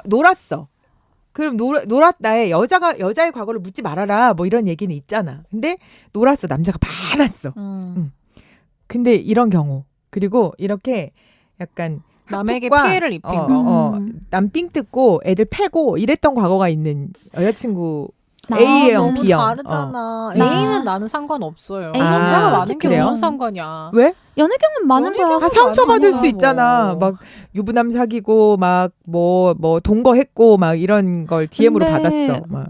놀았어. 그럼 놀았다에 여자의 과거를 묻지 말아라 뭐 이런 얘기는 있잖아. 근데 놀았어. 남자가 많았어. 근데 이런 경우 그리고 이렇게 약간 남에게 학폭과, 피해를 입힌 거. 남 삥 뜯고 애들 패고 이랬던 과거가 있는 여자친구 나 A형 너무 B형. 다르잖아. 나- A는 나는 상관없어요. A는 남자가 많은 게 솔직히 무슨 뭐. 상관이야. 왜? 연애 경험 많은 연애 거야. 경험 상처받을 수 아니야, 있잖아. 뭐. 막 유부남 사귀고 막 뭐 동거했고 막 이런 걸 DM으로 근데 받았어. 막.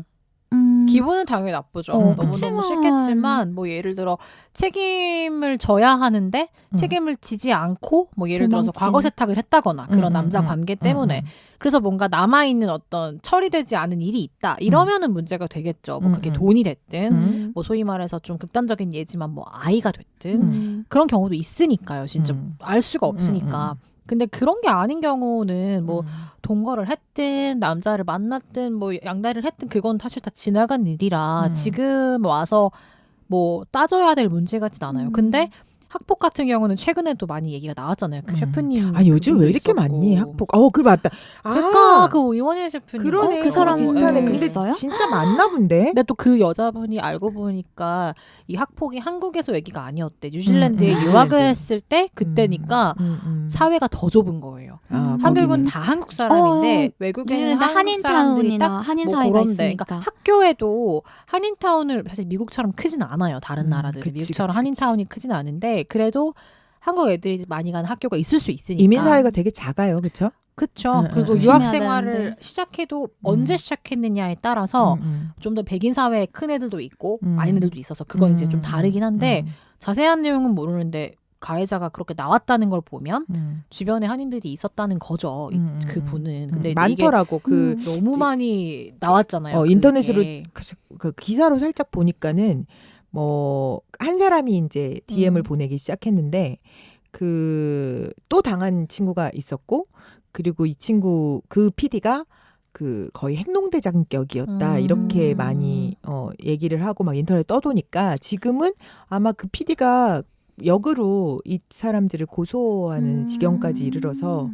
기분은 당연히 나쁘죠. 그치만- 너무너무 싫겠지만 뭐 예를 들어 책임을 져야 하는데 책임을 지지 않고 뭐 예를 들어서 도망치. 과거 세탁을 했다거나 그런 남자 음, 관계 때문에 그래서 뭔가 남아있는 어떤 처리되지 않은 일이 있다 이러면은 문제가 되겠죠. 뭐 그게 돈이 됐든 뭐 소위 말해서 좀 극단적인 예지만 뭐 아이가 됐든 그런 경우도 있으니까요. 진짜 알 수가 없으니까. 근데 그런 게 아닌 경우는 뭐 동거를 했든 남자를 만났든 뭐 양다리를 했든 그건 사실 다 지나간 일이라 지금 와서 뭐 따져야 될 문제 같진 않아요. 근데 학폭 같은 경우는 최근에도 많이 얘기가 나왔잖아요. 그 셰프님. 아 요즘 왜 이렇게 있었고. 많니 학폭? 그 맞다. 그러니까 그 이원일 셰프님. 그러네. 그 사람 비슷하네. 예. 근데 있어요? 진짜 많나 본데. 근데 또 그 여자분이 알고 보니까 이 학폭이 한국에서 얘기가 아니었대. 뉴질랜드에 유학을 했을 때 그때니까 사회가 더 좁은 거예요. 한국은 거기는. 다 한국 사람인데 외국에는 뉴질랜드 한국 사람들이 딱 한인타운이나 한인 뭐 사회가 그런데. 있으니까. 그러니까 학교에도 한인타운을 사실 미국처럼 크진 않아요. 다른 나라들은 그치, 미국처럼 그치, 한인타운이 크진 않은데 그래도 한국 애들이 많이 가는 학교가 있을 수 있으니까. 이민 사회가 되게 작아요, 그렇죠? 그쵸. 그리고 응. 유학 조심해야 생활을 되는데. 시작해도 언제 시작했느냐에 따라서 좀 더 백인 사회에 큰 애들도 있고 아닌 애들도 있어서 그건 이제 좀 다르긴 한데 자세한 내용은 모르는데 가해자가 그렇게 나왔다는 걸 보면 주변에 한인들이 있었다는 거죠. 그 분은. 근데 이제 많더라고. 그 이게 너무 많이 나왔잖아요. 인터넷으로 그게. 그 기사로 살짝 보니까는 뭐 한 사람이 이제 DM을 보내기 시작했는데 그 또 당한 친구가 있었고 그리고 이 친구 그 PD가 그 거의 행동대장격이었다 이렇게 많이 얘기를 하고 막 인터넷에 떠도니까 지금은 아마 그 PD가 역으로 이 사람들을 고소하는 지경까지 이르러서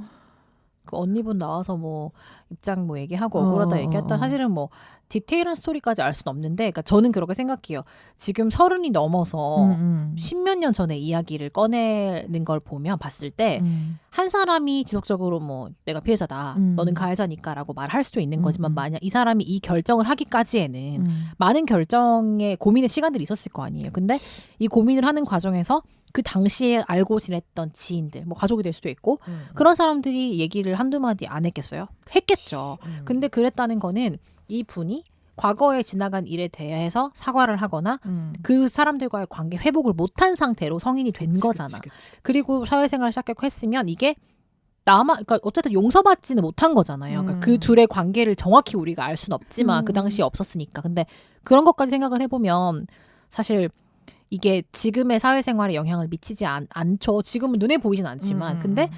그 언니분 나와서 뭐 입장 뭐 얘기하고 억울하다 얘기했다 사실은 뭐 디테일한 스토리까지 알 수는 없는데 그러니까 저는 그렇게 생각해요. 지금 30이 넘어서 십몇 년 전에 이야기를 꺼내는 걸 보면 봤을 때 한 사람이 지속적으로 뭐 내가 피해자다 너는 가해자니까 라고 말할 수도 있는 거지만 만약 이 사람이 이 결정을 하기까지에는 많은 결정에 고민의 시간들이 있었을 거 아니에요. 근데 이 고민을 하는 과정에서 그 당시에 알고 지냈던 지인들, 뭐 가족이 될 수도 있고 그런 사람들이 얘기를 한두 마디 안 했겠어요? 했겠죠. 근데 그랬다는 거는 이 분이 과거에 지나간 일에 대해서 사과를 하거나 그 사람들과의 관계 회복을 못한 상태로 성인이 된 거잖아. 그치. 그리고 사회생활을 시작했고 했으면 이게 그러니까 어쨌든 용서받지는 못한 거잖아요. 그러니까 그 둘의 관계를 정확히 우리가 알 수는 없지만 그 당시에 없었으니까. 근데 그런 것까지 생각을 해보면 사실 이게 지금의 사회생활에 영향을 미치지 않죠. 지금은 눈에 보이진 않지만. 근데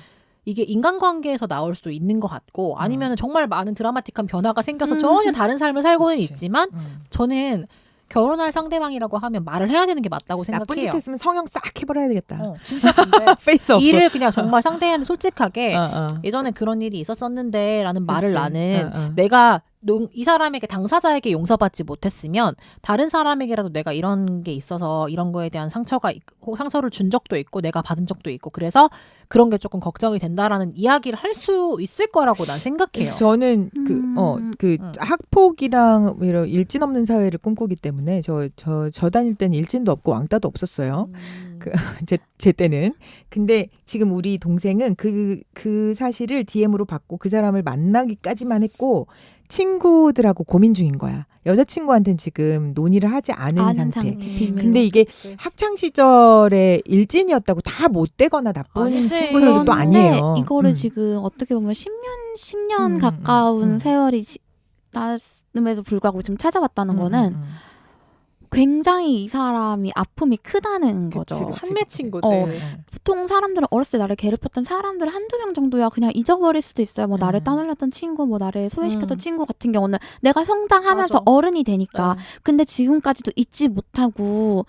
이게 인간관계에서 나올 수도 있는 것 같고 아니면 정말 많은 드라마틱한 변화가 생겨서 전혀 다른 삶을 살고는 있지만 저는 결혼할 상대방이라고 하면 말을 해야 되는 게 맞다고 생각해요. 나쁜 짓 했으면 성형 싹 해버려야 되겠다. 진짜 근데 페이스오프. 일을 그냥 정말 상대한테 솔직하게 예전에 그런 일이 있었었는데 라는 말을 나는 내가 이 사람에게 당사자에게 용서받지 못했으면 다른 사람에게라도 내가 이런 게 있어서 이런 거에 대한 상처를 준 적도 있고 내가 받은 적도 있고 그래서 그런 게 조금 걱정이 된다라는 이야기를 할 수 있을 거라고 난 생각해요. 저는 학폭이랑 이런 일진 없는 사회를 꿈꾸기 때문에 저 다닐 때는 일진도 없고 왕따도 없었어요. 제 때는. 근데 지금 우리 동생은 그 사실을 DM으로 받고 그 사람을 만나기까지만 했고 친구들하고 고민 중인 거야. 여자친구한테는 지금 논의를 하지 않은 상태. 비밀로. 근데 이게 학창 시절에 일진이었다고 다 못되거나 나쁜 아니지. 친구들도 아니에요. 이거를 지금 어떻게 보면 10년 가까운 세월이 지남에도 불구하고 지금 찾아봤다는 거는 굉장히 이 사람이 아픔이 크다는 거죠. 한 맺힌 거지. 보통 사람들은 어렸을 때 나를 괴롭혔던 사람들 한두 명 정도야 그냥 잊어버릴 수도 있어요. 뭐 나를 따돌렸던 친구, 뭐 나를 소외시켰던 친구 같은 경우는 내가 성장하면서 맞아. 어른이 되니까. 근데 지금까지도 잊지 못하고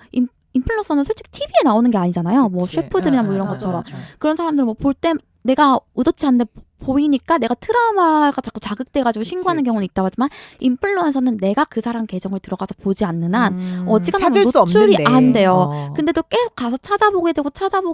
인플루언서는 솔직히 TV에 나오는 게 아니잖아요. 뭐 셰프들이나 뭐 이런 것처럼. 그런 사람들 뭐 볼 때 내가 의도치 않는데 보이니까 내가 트라우마가 자꾸 자극돼가지고 신고하는 경우는 있다고 하지만 인플루언서는 내가 그 사람 계정을 들어가서 보지 않는 한 어지간하면 노출이 안 돼요. 근데 또 계속 가서 찾아보게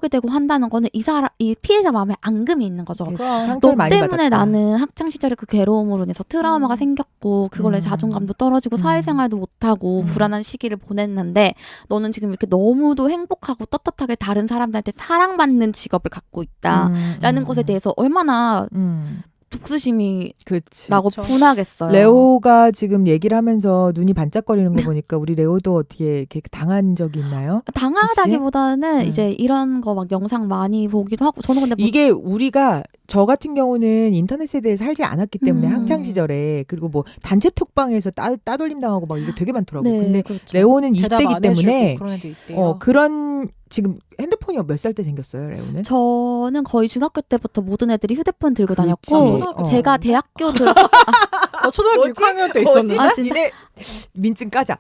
되고 한다는 거는 이 피해자 마음에 앙금이 있는 거죠. 너 때문에 나는 학창 시절에 그 괴로움으로 인해서 트라우마가 생겼고 그걸로 자존감도 떨어지고 사회생활도 못하고 불안한 시기를 보냈는데 너는 지금 이렇게 너무도 행복하고 떳떳하게 다른 사람들한테 사랑받는 직업을 갖고 있다라는 것에 대해서 얼마나 독수심이 나고 분하겠어요. 레오가 지금 얘기를 하면서 눈이 반짝거리는 거 보니까 우리 레오도 어떻게 이렇게 당한 적이 있나요? 당하다기보다는 이제 이런 거 막 영상 많이 보기도 하고 저는 근데 이게 우리가 저 같은 경우는 인터넷 세대에 살지 않았기 때문에 학창 시절에 그리고 뭐 단체 톡방에서 따돌림 당하고 막 이게 되게 많더라고. 네, 근데 그렇죠. 레오는 대답 20대이기 안 때문에 해주고 그런 애도 있대요. 그런 지금 핸드폰이 몇 살 때 생겼어요, 레오는? 저는 거의 중학교 때부터 모든 애들이 휴대폰 들고 그렇지. 다녔고 제가 대학교 들어 초등학교 6학년 때 있었는데. 아, 진짜? 니네 민증 까자.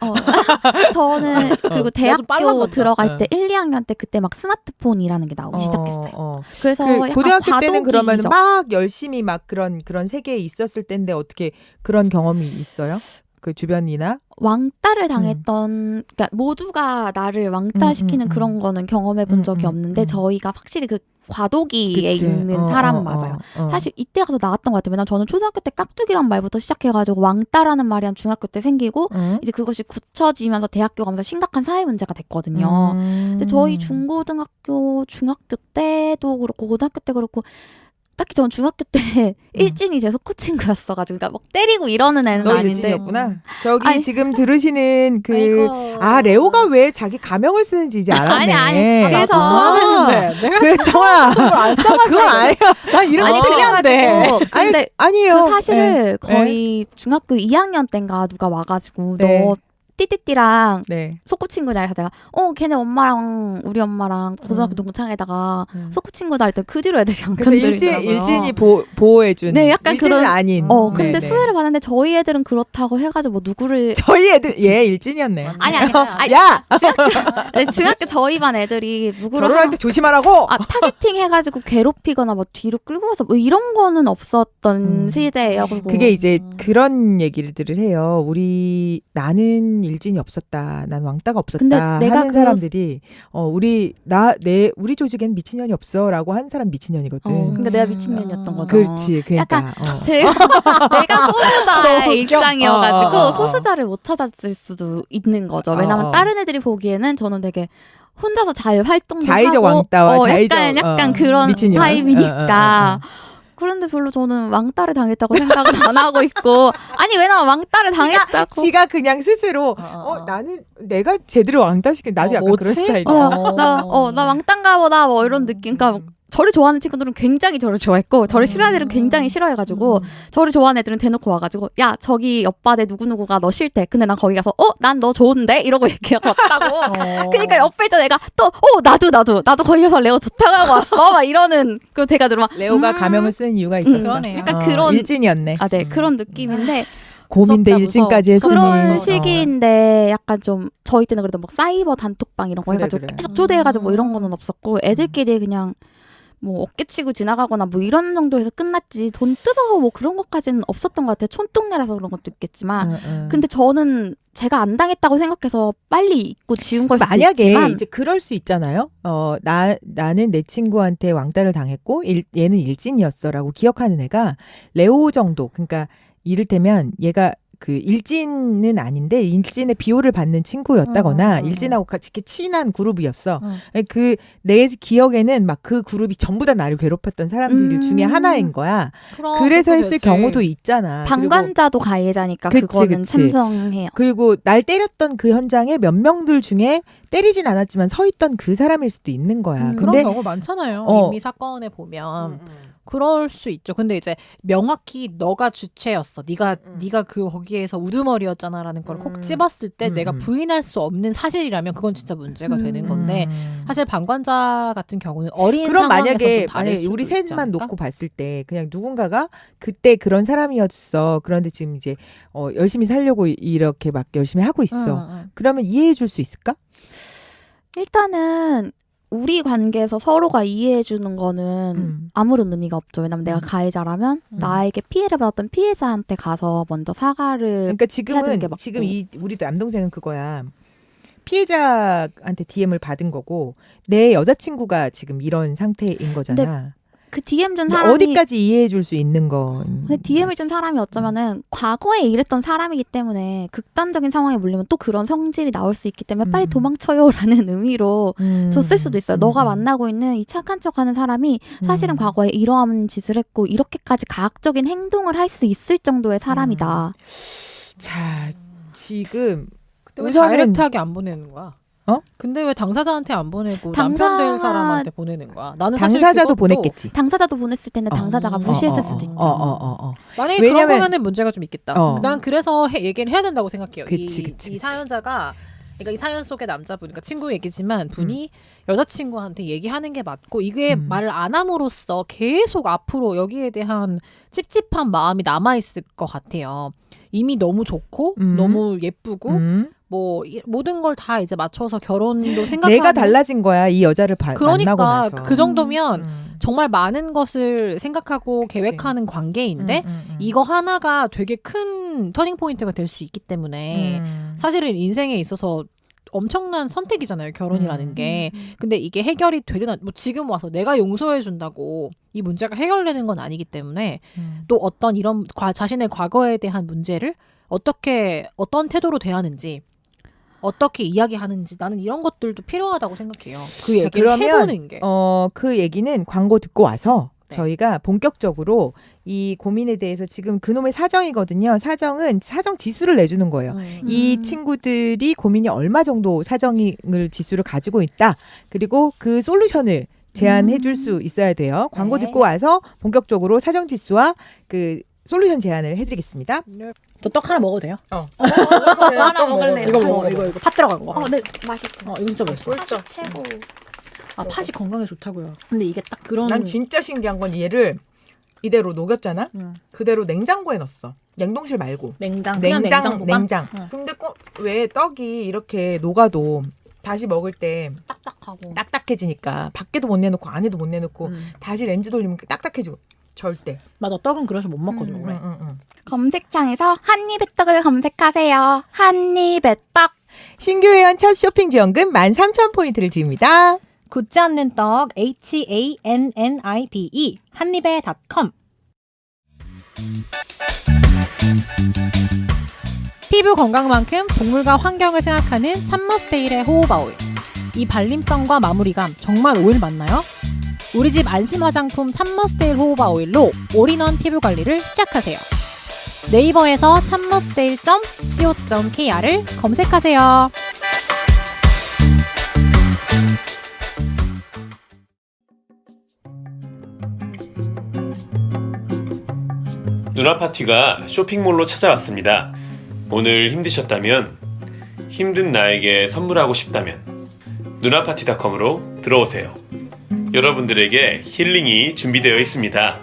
저는 그리고 내가 좀 빨랐나 대학교 보다. 들어갈 때 1, 2학년 때 그때 막 스마트폰이라는 게 나오기 시작했어요. 그래서 그 약간 고등학교 때는 그러면 과도기죠. 막 열심히 막 그런 세계에 있었을 텐데 어떻게 그런 경험이 있어요? 그 주변이나? 왕따를 당했던 그러니까 모두가 나를 왕따시키는 그런 거는 경험해 본 적이 없는데 저희가 확실히 그 과도기에 그치. 있는 사람 맞아요. 사실 이때가 더 나았던 것 같아요. 왜냐면 저는 초등학교 때 깍두기란 말부터 시작해가지고 왕따라는 말이 한 중학교 때 생기고 이제 그것이 굳혀지면서 대학교 가면서 심각한 사회 문제가 됐거든요. 근데 저희 중고등학교, 중학교 때도 그렇고 고등학교 때 그렇고 딱히 전 중학교 때 일진이 제 소코친구였어가지고 그러니까 막 때리고 이러는 애는 너 아닌데 일진이었구나. 저기 아니. 지금 들으시는 아이고. 레오가 왜 자기 가명을 쓰는지 이제 알았네. 아니. 그래서 써야되는데 내가 그래 정아. 안 그거 아니야. 난 이런 아니 거 특이한데. 그래가지고 근데 아니에요. 그 사실을 네. 거의 중학교 2학년 때인가 누가 와가지고 네. 너 띠띠띠랑 네. 소꿉친구냐 해서 내가 걔네 엄마랑 우리 엄마랑 고등학교 동창회다가 소꿉친구다 했더니 그 뒤로 애들이 안 그래서 건드리더라고요. 일진이 보호해준. 네, 약간 일진은 그런- 아닌. 근데 네네. 수혜를 받았는데 저희 애들은 그렇다고 해가지고 뭐 누구를 저희 애들 일진이었네. 아니 야 중학교 저희 반 애들이 누구를 결혼할 때 조심하라고. 타겟팅 해가지고 괴롭히거나 뭐 뒤로 끌고 가서 뭐 이런 거는 없었던 시대예요. 그리고 그게 이제 그런 얘기들을 해요. 나는 일진이 없었다. 난 왕따가 없었다. 근데 내가 하는 사람들이 우리 조직엔 미친년이 없어라고 한 사람 미친년이거든. 근데 내가 미친년이었던 거죠. 그렇지. 그러니까 약간 내가 소수자의 입장이어가지고 소수자를 못 찾았을 수도 있는 거죠. 왜냐면 다른 애들이 보기에는 저는 되게 혼자서 잘 활동도 자의적 하고 왕따와 자의적 약간 그런 미친년. 타입이니까 그런데 별로 저는 왕따를 당했다고 생각은 안 하고 있고 아니 왜냐면 왕따를 당했다고 지가 그냥 스스로 나는 내가 제대로 왕따시킨 나도 약간 그런 스타일이야. 나 왕따인가 보다 뭐 이런 느낌. 그러니까 저를 좋아하는 친구들은 굉장히 저를 좋아했고 저를 싫어하는 애들은 굉장히 싫어해가지고 저를 좋아하는 애들은 대놓고 와가지고 야 저기 옆반 애 누구누구가 너 싫대. 근데 난 거기 가서 난 너 좋은데? 이러고 얘기하고 왔다고. 그러니까 옆에 있던 애가 또 나도 거기 가서 레오 좋다고 하고 왔어. 막 이러는 그 제가 들으면 레오가 가명을 쓴 이유가 있었어. 그러네요. 약간 그런 일진이었네. 네 그런 느낌인데 고민대 무섭다, 일진까지 했으니 그런 시기인데 약간 좀 저희 때는 그래도 막 사이버 단톡방 이런 거 해가지고 그래. 계속 초대해가지고 뭐 이런 거는 없었고 애들끼리 그냥 뭐 어깨치고 지나가거나 뭐 이런 정도에서 끝났지 돈 뜯어서 뭐 그런 것까지는 없었던 것 같아요. 촌동네라서 그런 것도 있겠지만 근데 저는 제가 안 당했다고 생각해서 빨리 잊고 지운 걸 수도 만약에 있지만 이제 그럴 수 있잖아요. 나는 내 친구한테 왕따를 당했고 얘는 일진이었어라고 기억하는 애가 레오 정도. 그러니까 이를테면 얘가 그 일진은 아닌데 일진의 비호를 받는 친구였다거나 일진하고 같이 이렇게 친한 그룹이었어. 그 내 기억에는 막 그 그룹이 전부 다 나를 괴롭혔던 사람들 중에 하나인 거야. 그래서 했을 경우도 있잖아. 방관자도 가해자니까 그치, 그거는 그치. 찬성해요. 그리고 날 때렸던 그 현장에 몇 명들 중에 때리진 않았지만 서 있던 그 사람일 수도 있는 거야. 그런 근데 경우 많잖아요. 이미 사건에 보면 그럴 수 있죠. 근데 이제 명확히 너가 주체였어. 네가 그 거기에서 우두머리였잖아라는 걸 콕 집었을 때 내가 부인할 수 없는 사실이라면 그건 진짜 문제가 되는 건데 사실 방관자 같은 경우는 어린 그럼 상황에서 만약에 좀 다를 수도 우리 있지 셋만 않을까? 놓고 봤을 때 그냥 누군가가 그때 그런 사람이었어. 그런데 지금 이제 열심히 살려고 이렇게 막 열심히 하고 있어. 그러면 이해해 줄 수 있을까? 일단은 우리 관계에서 서로가 이해해 주는 거는 아무런 의미가 없죠. 왜냐면 내가 가해자라면 나에게 피해를 받았던 피해자한테 가서 먼저 사과를 그러니까 해야 되는 게 지금은 맞고. 지금 우리 남동생은 그거야. 피해자한테 DM을 받은 거고 내 여자친구가 지금 이런 상태인 거잖아. 그 DM 준 근데 사람이 어디까지 이해해 줄 수 있는 건. 근데 DM을 준 사람이 어쩌면은 과거에 이랬던 사람이기 때문에 극단적인 상황에 몰리면 또 그런 성질이 나올 수 있기 때문에 빨리 도망쳐요라는 의미로 줬을 수도 있어요. 너가 만나고 있는 이 착한 척하는 사람이 사실은 과거에 이러한 짓을 했고 이렇게까지 가학적인 행동을 할 수 있을 정도의 사람이다. 자, 지금 왜 우선은 다이렉트하게 안 보내는 거야? 근데 왜 당사자한테 안 보내고 당사- 남편 될 사람한테 보내는 거야? 나는 사실 당사자도 그것도 보냈겠지. 당사자도 보냈을 때는 당사자가 무시했을 수도 있죠. 만약에 왜냐면- 그런 거면은 문제가 좀 있겠다. 난 그래서 얘기를 해야 된다고 생각해요. 그치, 이 그치. 사연자가 그러니까 이 사연 속의 남자분, 그러니까 친구 얘기지만 분이 여자친구한테 얘기하는 게 맞고 이게 말을 안 함으로써 계속 앞으로 여기에 대한 찝찝한 마음이 남아 있을 것 같아요. 이미 너무 좋고 너무 예쁘고 뭐 모든 걸 다 이제 맞춰서 결혼도 생각하는 내가 달라진 거야 이 여자를 만나고 그러니까 나서. 그 정도면 정말 많은 것을 생각하고 계획하는 관계인데 이거 하나가 되게 큰 터닝 포인트가 될 수 있기 때문에 사실은 인생에 있어서 엄청난 선택이잖아요, 결혼이라는 게. 근데 이게 해결이 되든 뭐 지금 와서 내가 용서해 준다고 이 문제가 해결되는 건 아니기 때문에 또 어떤 이런 자신의 과거에 대한 문제를 어떻게 어떤 태도로 대하는지 어떻게 이야기하는지 나는 이런 것들도 필요하다고 생각해요. 그 얘기를 그러면 해보는 게. 그 얘기는 광고 듣고 와서 네. 저희가 본격적으로 이 고민에 대해서 지금 그놈의 사정이거든요. 사정은 사정 지수를 내주는 거예요. 이 친구들이 고민이 얼마 정도 사정을 지수를 가지고 있다. 그리고 그 솔루션을 제안해 줄 수 있어야 돼요. 광고 네. 듣고 와서 본격적으로 사정 지수와 그 솔루션 제안을 해드리겠습니다. 저 떡 하나 먹어도 돼요? 하나 먹을래요. 이거 저- 먹어, 이거 팥 들어간 거. 네, 맛있어요. 이거 진짜 맛있어. 팥이 최고. 아, 팥이 건강에 좋다고요. 근데 이게 딱 그런. 난 진짜 신기한 건 얘를 이대로 녹였잖아. 응. 그대로 냉장고에 넣었어. 냉동실 말고. 냉장. 그냥 냉장고가? 냉장. 응. 근데 꼭 왜 떡이 이렇게 녹아도 다시 먹을 때 딱딱하고. 딱딱해지니까 밖에도 못 내놓고 안에도 못 내놓고 다시 렌즈 돌리면 딱딱해지고 절대. 맞아, 떡은 그래서 못 먹거든. 그래. 검색창에서 한입의 떡을 검색하세요. 한입의 떡. 신규 회원 첫 쇼핑 지원금 13,000포인트를 드립니다. 굳지 않는 떡 HANNIBE 한입에.com. 피부 건강만큼 동물과 환경을 생각하는 참머스테일의 호호바 오일. 이 발림성과 마무리감 정말 오일 맞나요? 우리 집 안심 화장품 참머스테일 호호바 오일로 올인원 피부 관리를 시작하세요. 네이버에서 참머스테일.co.kr을 검색하세요. 누나 파티가 쇼핑몰로 찾아왔습니다. 오늘 힘드셨다면, 힘든 나에게 선물하고 싶다면 누나파티닷컴으로 들어오세요. 여러분들에게 힐링이 준비되어 있습니다.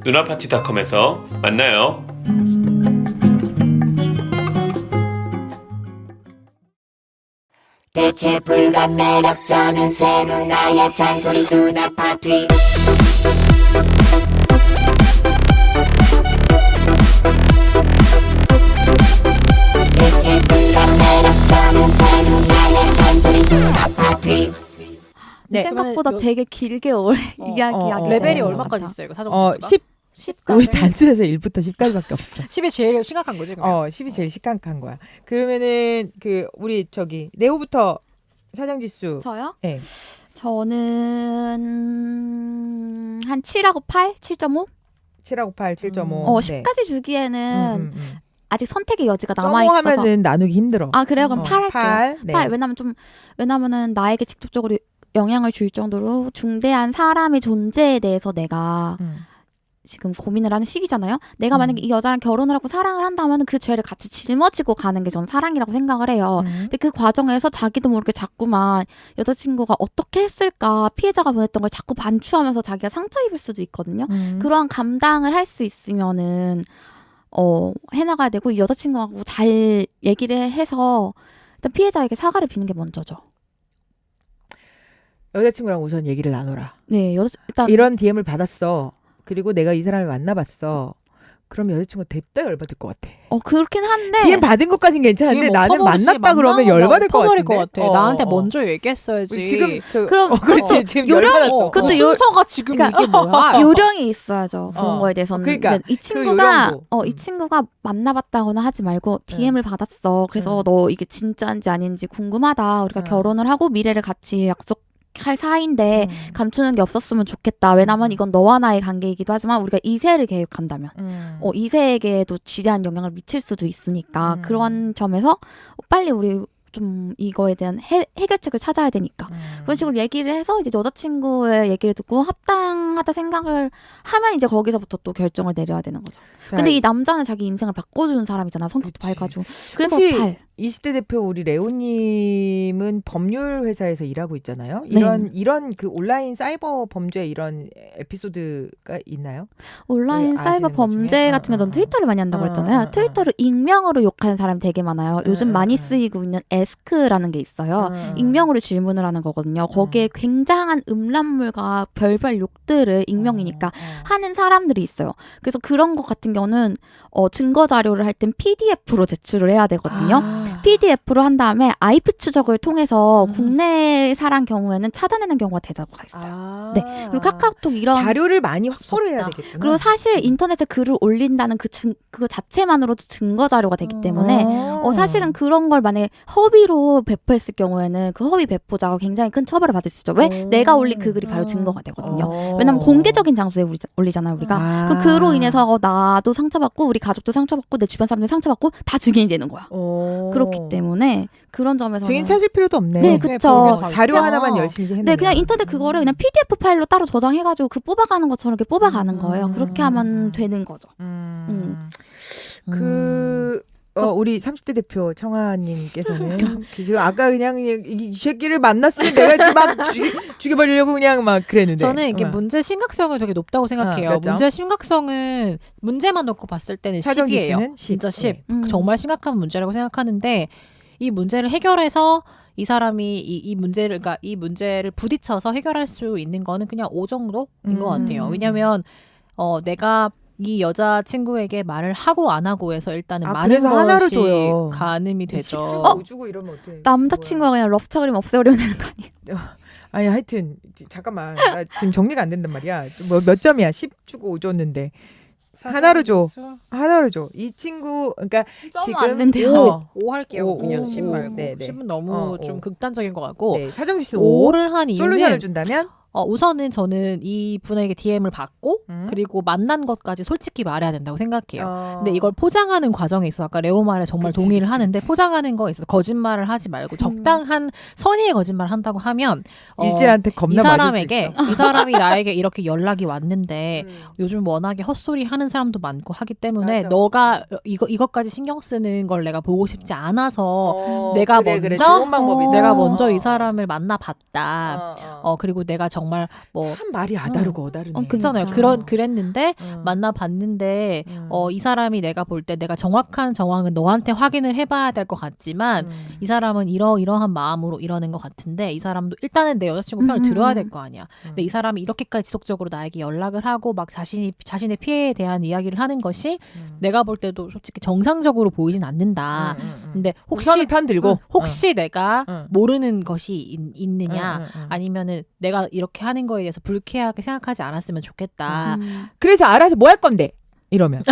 누나파티닷컴에서 만나요. 대체 불감 매력적인 새 누나의 잔소리 누나 파티. 대체 불감 매력적인 새 누나의 잔소리 누나 파티. 네. 생각보다 그러면 되게 길게 오래 이야기하게 레벨이 되는 것 얼마까지 같아. 있어요? 이거 사정 10 10까지. 우리 단수에서 1부터 10까지밖에 없어. 10이 제일 심각한 거지 그럼. 10이 제일 심각한 거야. 그러면은 그 우리 저기 레오부터 사정 지수. 저요? 네. 저는 한 7하고 8? 7.5? 7하고 8, 7.5. 10까지 주기에는 아직 선택의 여지가 남아 점오 있어서. 하면은 나누기 힘들어. 아, 그래요? 그럼 8 할게요. 8. 네. 8. 왜냐면은 나에게 직접적으로 영향을 줄 정도로 중대한 사람의 존재에 대해서 내가 지금 고민을 하는 시기잖아요. 내가 만약에 이 여자랑 결혼을 하고 사랑을 한다면 그 죄를 같이 짊어지고 가는 게 전 사랑이라고 생각을 해요. 근데 그 과정에서 자기도 모르게 자꾸만 여자친구가 어떻게 했을까, 피해자가 보냈던 걸 자꾸 반추하면서 자기가 상처 입을 수도 있거든요. 그런 감당을 할 수 있으면은 해나가야 되고, 이 여자친구하고 잘 얘기를 해서 일단 피해자에게 사과를 비는 게 먼저죠. 여자친구랑 우선 얘기를 나눠라. 네, 일단 이런 DM을 받았어. 그리고 내가 이 사람을 만나봤어. 그럼 여자친구가 됐다 열받을 것 같아. 그렇긴 한데 DM 받은 것까진 괜찮은데 나는 만났다 그러면 열받을 것 터버릴 같은데. 것 같아. 나한테 먼저 얘기했어야지. 지금 그럼 그렇지. 지금 요령- 열받았어. 근데 순서가 지금 그러니까 이게 뭐야? 요령이 있어야죠. 그런 거에 대해서는. 그러니까 이제 이 친구가 요령도. 이 친구가 만나봤다거나 하지 말고 DM을 받았어. 그래서 너 이게 진짜인지 아닌지 궁금하다. 우리가 결혼을 하고 미래를 같이 약속할 사이인데 감추는 게 없었으면 좋겠다. 왜냐면 이건 너와 나의 관계이기도 하지만 우리가 2세를 계획한다면 2세에게도 지대한 영향을 미칠 수도 있으니까 그런 점에서 빨리 우리 좀 이거에 대한 해결책을 찾아야 되니까 그런 식으로 얘기를 해서 이제 여자친구의 얘기를 듣고 합당하다 생각을 하면 이제 거기서부터 또 결정을 내려야 되는 거죠. 자, 근데 이 남자는 자기 인생을 바꿔주는 사람이잖아. 성격도 그치. 밝아지고. 그래서 혹시 8. 20대 대표 우리 레오님은 법률 회사에서 일하고 있잖아요. 네. 이런 그 온라인 사이버 범죄 이런 에피소드가 있나요? 온라인 아시는 사이버 것 범죄 중에? 같은 경우는 트위터를 많이 한다고 그랬잖아요. 트위터를 익명으로 욕하는 사람이 되게 많아요. 요즘 많이 쓰이고 있는 에스크라는 게 있어요. 익명으로 질문을 하는 거거든요. 거기에 굉장한 음란물과 별별 욕들을 익명이니까 하는 사람들이 있어요. 그래서 그런 것 같은 경우는 증거 자료를 할 땐 PDF로 제출을 해야 되거든요. PDF로 한 다음에 IP 추적을 통해서 국내 사람 경우에는 찾아내는 경우가 대다수가 있어요. 네. 그리고 카카오톡 이런 자료를 많이 확보를 해야 무섭다. 되겠구나. 그리고 사실 인터넷에 글을 올린다는 그거 자체만으로도 증거 자료가 되기 때문에 사실은 그런 걸 만약에 허위로 배포했을 경우에는 그 허위 배포자가 굉장히 큰 처벌을 받을 수 있죠. 왜? 내가 올린 그 글이 바로 증거가 되거든요. 왜냐면 공개적인 장소에 올리잖아요, 우리가. 그럼 그로 인해서 나도 상처받고 우리 가족도 상처받고 내 주변 사람들 상처받고 다 증인이 되는 거야. 그렇기 때문에 그런 점에서 증인 찾을 필요도 없네. 네, 그쵸. 자료 그냥- 하나만 열심히 해놓으면. 네, 그냥 인터넷 그거를 그냥 PDF 파일로 따로 저장해가지고 그 뽑아가는 것처럼 이렇게 뽑아가는 거예요. 그렇게 하면 되는 거죠. 우리 30대 대표 청아님께서는 지금 아까 그냥 이 새끼를 만났으면 내가 지금 막 죽여버리려고 그냥 막 그랬는데. 저는 이게 문제 심각성은 되게 높다고 생각해요. 몇 점? 문제 심각성은 문제만 놓고 봤을 때는 차정지 10이에요. 씨는 10. 진짜 10. 네. 정말 심각한 문제라고 생각하는데 이 문제를 해결해서 이 사람이 이 문제를 부딪혀서 해결할 수 있는 거는 그냥 5 정도인 것 같아요. 왜냐면 내가 이 여자친구에게 말을 하고 안 하고 해서 일단은 많은 그래서 하나로 것이 줘요. 가늠이 되죠. 못 주고 이러면 어때? 남자친구가 그냥 러브스토리만 없애버리면 되는 거 아니에요? 아니 하여튼 잠깐만 나 지금 정리가 안 된단 말이야. 몇 점이야? 10 주고 5 줬는데 하나로 줘. 하나로 줘. 이 친구 그러니까 점은 지금 안 된대요. 5 할게요. 오, 그냥 오, 10 오. 말고. 네, 네. 10은 너무 좀 극단적인 것 같고 네, 사정지 씨는 5. 5를 한 이유는 솔루션을 준다면 우선은 저는 이 분에게 DM을 받고 그리고 만난 것까지 솔직히 말해야 된다고 생각해요. 근데 이걸 포장하는 과정에 있어 아까 레오 말에 정말 그치, 동의를 그치, 하는데 포장하는 거에 있어서 거짓말을 하지 말고 적당한 선의의 거짓말을 한다고 하면 일진한테 이 겁나 사람에게 맞을 수 있어. 이 사람이 나에게 이렇게 연락이 왔는데 음. 요즘 워낙에 헛소리 하는 사람도 많고 하기 때문에 맞아. 너가 이것까지 신경 쓰는 걸 내가 보고 싶지 않아서 내가 그래, 먼저 좋은 방법이다. 내가 먼저 이 사람을 만나봤다. 그리고 내가 정말 뭐 참 말이 아다르고 어다르네. 그렇잖아요. 그러니까. 그랬는데 만나봤는데 이 사람이 내가 볼 때 내가 정확한 정황은 너한테 확인을 해봐야 될 것 같지만 이 사람은 이러한 마음으로 이러는 것 같은데 이 사람도 일단은 내 여자친구 편을 들어야 될 거 아니야. 근데 이 사람이 이렇게까지 지속적으로 나에게 연락을 하고 막 자신의 피해에 대한 이야기를 하는 것이 내가 볼 때도 솔직히 정상적으로 보이진 않는다. 근데 혹시 편 들고 혹시 내가 응. 모르는 것이 있느냐 응. 아니면은 내가 이렇게 하는 거에 대해서 불쾌하게 생각하지 않았으면 좋겠다. 그래서 알아서 뭐 할 건데 이러면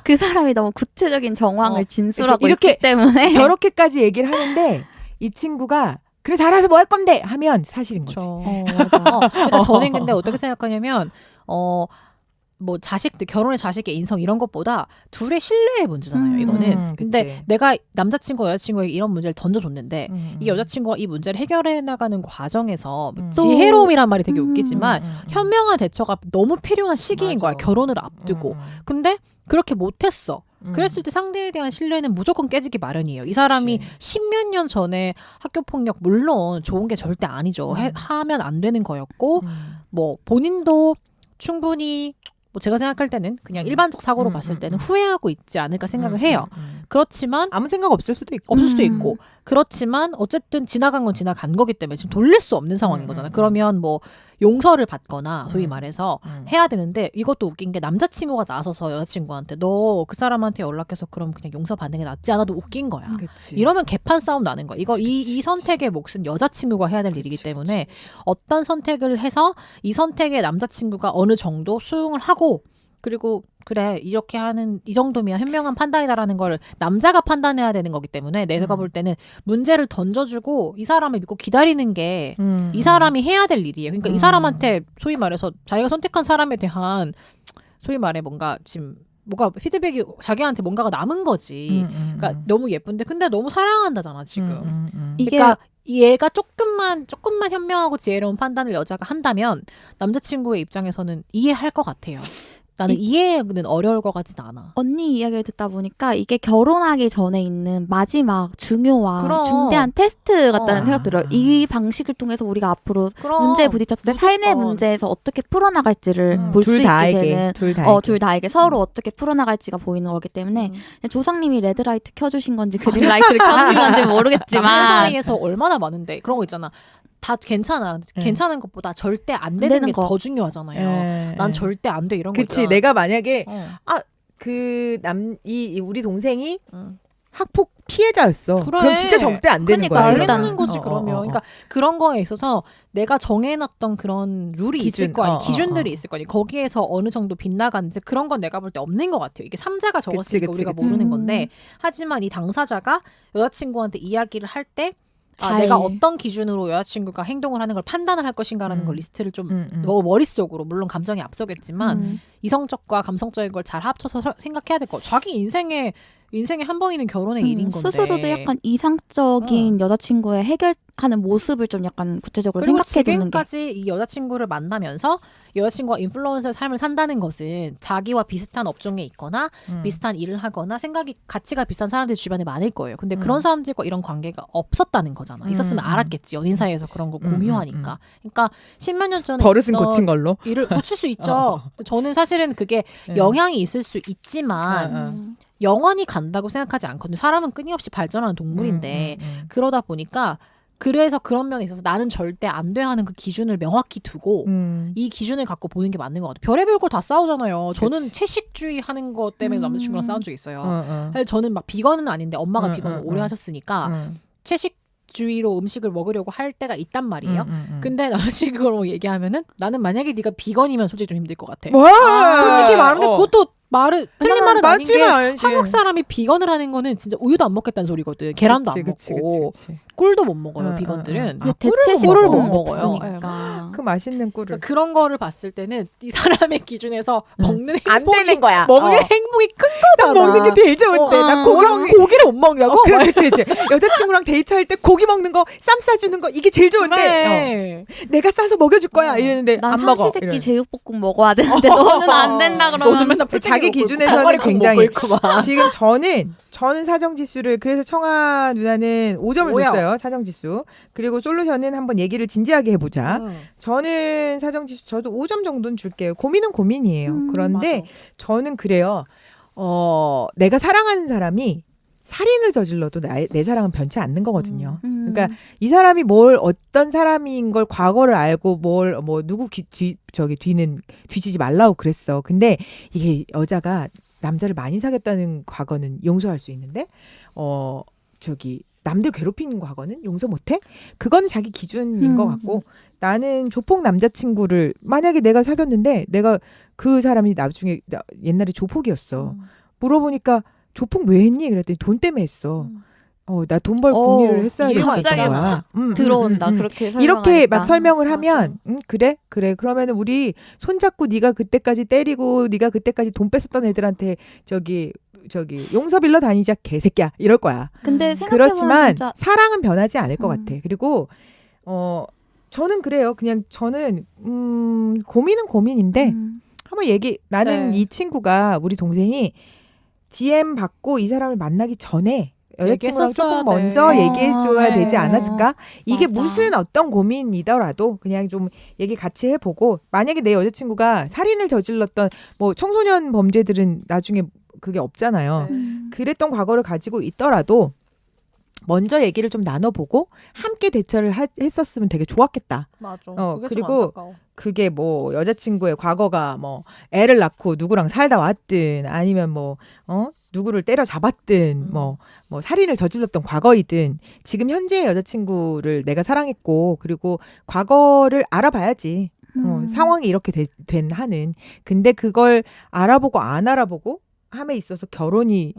그 사람이 너무 구체적인 정황을 진술하고 이렇게 있기 때문에 저렇게까지 얘기를 하는데 이 친구가 그래서 알아서 뭐 할 건데 하면 사실인 거지. 그렇죠. 맞아. 그러니까 저는 근데 어떻게 생각하냐면 뭐 자식들 결혼의 자식의 인성 이런 것보다 둘의 신뢰의 문제잖아요. 이거는. 근데 그치. 내가 남자친구 여자친구에게 이런 문제를 던져줬는데 이 여자친구가 이 문제를 해결해 나가는 과정에서 지혜로움이란 말이 되게 웃기지만 현명한 대처가 너무 필요한 시기인 맞아. 거야. 결혼을 앞두고. 근데 그렇게 못했어. 그랬을 때 상대에 대한 신뢰는 무조건 깨지기 마련이에요. 이 사람이 그치. 십몇 년 전에 학교 폭력 물론 좋은 게 절대 아니죠. 하면 안 되는 거였고 뭐 본인도 충분히 뭐 제가 생각할 때는 그냥 일반적 사고로 봤을 때는 후회하고 있지 않을까 생각을 해요. 그렇지만 아무 생각 없을 수도 있고. 없을 수도 있고 그렇지만 어쨌든 지나간 건 지나간 거기 때문에 지금 돌릴 수 없는 상황인 거잖아요. 그러면 뭐 용서를 받거나 소위 말해서 해야 되는데 이것도 웃긴 게 남자친구가 나서서 여자친구한테 너 그 사람한테 연락해서 그럼 그냥 용서 받는 게 낫지 않아도 웃긴 거야. 그치. 이러면 개판 싸움 나는 거야. 이거 그치, 이 선택의 몫은 여자친구가 해야 될 일이기 때문에 어떤 선택을 해서 이 선택에 남자친구가 어느 정도 수긍을 하고 그리고 그래 이렇게 하는 이 정도면 현명한 판단이다라는 걸 남자가 판단해야 되는 거기 때문에 내가 볼 때는 문제를 던져주고 이 사람을 믿고 기다리는 게 이 사람이 해야 될 일이에요. 그러니까 이 사람한테 소위 말해서 자기가 선택한 사람에 대한 소위 말해 뭔가 지금 뭐가 피드백이 자기한테 뭔가가 남은 거지. 그러니까 너무 예쁜데 근데 너무 사랑한다잖아 지금. 이게 그러니까 얘가 조금만 현명하고 지혜로운 판단을 여자가 한다면 남자친구의 입장에서는 이해할 것 같아요. 나는 이해는 어려울 것 같진 않아. 언니 이야기를 듣다 보니까 이게 결혼하기 전에 있는 마지막 중요한 그럼. 중대한 테스트 같다는 어. 생각 들어요. 이 방식을 통해서 우리가 앞으로 그럼. 문제에 부딪혔을 때 삶의 무조건. 문제에서 어떻게 풀어나갈지를 볼 수 둘 있게 다에게 되는 둘 다에게 둘 다에게 서로 어떻게 풀어나갈지가 보이는 거기 때문에 조상님이 레드라이트 켜주신 건지 그린라이트를 켜주신 건지 남녀 모르겠지만 사이에서 얼마나 많은데 그런 거 있잖아. 다 괜찮아. 괜찮은 것보다 절대 안 되는 게 거. 더 중요하잖아요. 난 절대 안 돼 이런 거 그치 있잖아. 내가 만약에 어. 이 우리 동생이 응. 학폭 피해자였어. 그래. 그럼 진짜 절대 안 되는 그러니까 거야. 난리 일단. 나는 거지 그러면. 그러니까 그런 거에 있어서 내가 정해놨던 그런 룰이 기준. 있을 거 아니, 어, 기준들이 어. 있을 거 아니. 거기에서 어느 정도 빗나가는데 그런 건 내가 볼 때 없는 것 같아요. 이게 삼자가 적었으니까 그치, 우리가 그치. 모르는 건데 하지만 이 당사자가 여자친구한테 이야기를 할 때 잘. 내가 어떤 기준으로 여자친구가 행동을 하는 걸 판단을 할 것인가라는 걸 리스트를 좀 뭐 머릿속으로 물론 감정이 앞서겠지만 이성적과 감성적인 걸 잘 합쳐서 생각해야 될 거. 자기 인생에 한 번이는 결혼의 일인 건데. 스스로도 약간 이상적인 여자친구의 해결하는 모습을 좀 약간 구체적으로 그리고 생각해 두는 게 지금까지 이 여자친구를 만나면서 여자친구가 인플루언서의 삶을 산다는 것은 자기와 비슷한 업종에 있거나 비슷한 일을 하거나 가치가 비슷한 사람들이 주변에 많을 거예요. 근데 그런 사람들과 이런 관계가 없었다는 거잖아. 있었으면 알았겠지. 연인 사이에서 그런 걸 공유하니까. 그러니까 10몇 년 전에 버릇은 있던 고친 걸로. 일을 고칠 수 있죠. 저는 사실은 그게 영향이 있을 수 있지만 영원히 간다고 생각하지 않거든요. 사람은 끊임없이 발전하는 동물인데 그러다 보니까 그래서 그런 면에 있어서 나는 절대 안 돼 하는 그 기준을 명확히 두고 이 기준을 갖고 보는 게 맞는 것 같아요. 별의별 걸 다 싸우잖아요. 저는 그치. 채식주의 하는 것 때문에 남자친구랑 싸운 적 있어요. 사실 저는 막 비건은 아닌데 엄마가 비건을 오래 하셨으니까 채식주의로 음식을 먹으려고 할 때가 있단 말이에요. 근데 남자친구로 얘기하면은 나는 만약에 네가 비건이면 솔직히 좀 힘들 것 같아. 와! 솔직히 말하는데 그것도 틀린 말은 아닌 게 맞지는 않지. 한국 사람이 비건을 하는 거는 진짜 우유도 안 먹겠다는 소리거든. 계란도 안 먹고 꿀도 못 먹어요. 비건들은. 대체식을 꿀을 못 못 먹어요. 먹으니까. 그 맛있는 꿀을. 그러니까 그런 거를 봤을 때는 이 사람의 기준에서 먹는 안 행복이 되는 거야. 먹는 행복이 큰 나 거잖아. 먹는 게 제일 좋은데. 나 고기를 못 먹냐고? 그치. 여자친구랑 데이트할 때 고기 먹는 거, 쌈 싸주는 거 이게 제일 좋은데. 그래. 내가 싸서 먹여줄 거야. 이랬는데 난 안 먹어. 삼시세끼 이런. 제육볶음 먹어야 되는데 너는 안 된다 너는 그러면 맨날 자기 풀떼기 기준에서는 먹고 있고, 굉장히 먹고 있고 막. 지금 저는 사정지수를 그래서 청아 누나는 5점을 뭐야? 줬어요. 사정지수. 그리고 솔루션은 한번 얘기를 진지하게 해보자. 저는 사정지수 저도 5점 정도는 줄게요. 고민은 고민이에요. 그런데 맞아. 저는 그래요. 내가 사랑하는 사람이 살인을 저질러도 내 사랑은 변치 않는 거거든요. 그러니까 이 사람이 어떤 사람인 걸 과거를 알고 누구 뒤는 뒤지지 말라고 그랬어. 근데 이게 여자가 남자를 많이 사귀었다는 과거는 용서할 수 있는데 남들 괴롭히는 과거는 용서 못해? 그거는 자기 기준인 것 같고 나는 조폭 남자친구를 만약에 내가 사귀었는데 내가 그 사람이 나중에 옛날에 조폭이었어. 물어보니까 조폭 왜 했니? 그랬더니 돈 때문에 했어. 나 돈 벌 궁리를 했어야 이해가 됐을 갑자기 거야. 들어온다. 그렇게 이렇게 막 설명하니까. 설명을 하면 그래 그러면은 우리 손잡고 네가 그때까지 때리고 네가 그때까지 돈 뺏었던 애들한테 저기 용서 빌러 다니자 개새끼야 이럴 거야. 근데 생각해보면 그렇지만 진짜 사랑은 변하지 않을 것 같아. 그리고 저는 그래요. 그냥 저는 고민은 고민인데 한번 나는 네. 이 친구가 우리 동생이 DM 받고 이 사람을 만나기 전에 여자친구랑 조금 얘기했었어야 먼저 돼. 얘기해줘야 네. 되지 않았을까? 이게 맞아. 무슨 어떤 고민이더라도 그냥 좀 얘기 같이 해보고 만약에 내 여자친구가 살인을 저질렀던 뭐 청소년 범죄들은 나중에 그게 없잖아요. 그랬던 과거를 가지고 있더라도 먼저 얘기를 좀 나눠보고 함께 대처를 했었으면 되게 좋았겠다. 맞아. 그리고 그게 좀 안타까워. 그게 뭐 여자친구의 과거가 뭐 애를 낳고 누구랑 살다 왔든 아니면 누구를 때려 잡았든 뭐 살인을 저질렀던 과거이든 지금 현재의 여자친구를 내가 사랑했고 그리고 과거를 알아봐야지. 상황이 이렇게 된 한은. 근데 그걸 알아보고 안 알아보고 함에 있어서 결혼이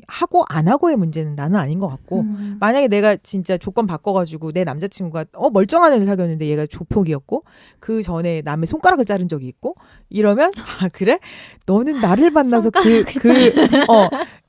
하고 안 하고의 문제는 나는 아닌 것 같고 만약에 내가 진짜 조건 바꿔가지고 내 남자친구가 멀쩡한 애를 사귀었는데 얘가 조폭이었고 그 전에 남의 손가락을 자른 적이 있고 이러면 아 그래? 너는 나를 만나서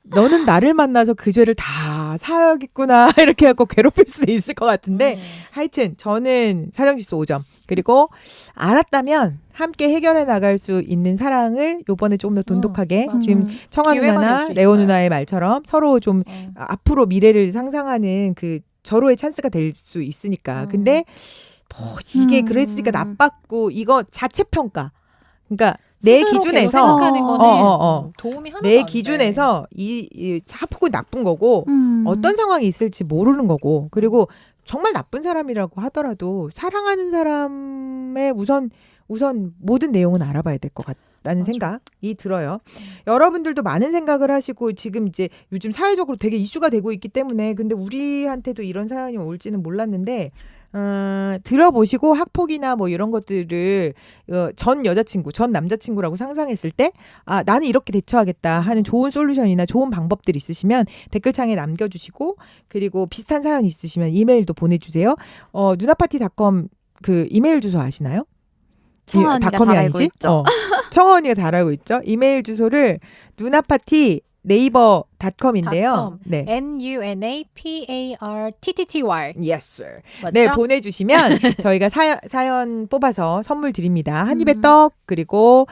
너는 나를 만나서 그 죄를 다 사야겠구나 이렇게 해갖고 괴롭힐 수도 있을 것 같은데 하여튼 저는 사정지수 5점 그리고 알았다면 함께 해결해 나갈 수 있는 사랑을 요번에 조금 더 돈독하게 지금 청아 기회가 누나나 될수 레오 있어요. 누나의 말처럼 서로 좀 앞으로 미래를 상상하는 그 절호의 찬스가 될 수 있으니까 근데 뭐 이게 그랬으니까 나빴고 이거 자체 평가 그러니까 내 기준에서 생각하는 거는 도움이 하나도 내 안 돼. 기준에서 이 학폭은 나쁜 거고 어떤 상황이 있을지 모르는 거고 그리고 정말 나쁜 사람이라고 하더라도 사랑하는 사람의 우선 모든 내용은 알아봐야 될 것 같다는 생각이 들어요. 여러분들도 많은 생각을 하시고 지금 이제 요즘 사회적으로 되게 이슈가 되고 있기 때문에 근데 우리한테도 이런 사연이 올지는 몰랐는데 들어보시고 학폭이나 뭐 이런 것들을 전 여자친구, 전 남자친구라고 상상했을 때 아, 나는 이렇게 대처하겠다 하는 좋은 솔루션이나 좋은 방법들 있으시면 댓글창에 남겨주시고 그리고 비슷한 사연 있으시면 이메일도 보내주세요. 누나파티닷컴 그 이메일 주소 아시나요? 청아 언니가 닷컴이 잘 알고 아니지? 있죠. 청아 언니가 잘 알고 있죠. 이메일 주소를 누나파티 네이버닷컴인데요. 네. NUNAPARTTTY. Yes, sir. 맞죠? 네, 보내주시면 저희가 사연 뽑아서 선물 드립니다. 한 입에 떡 그리고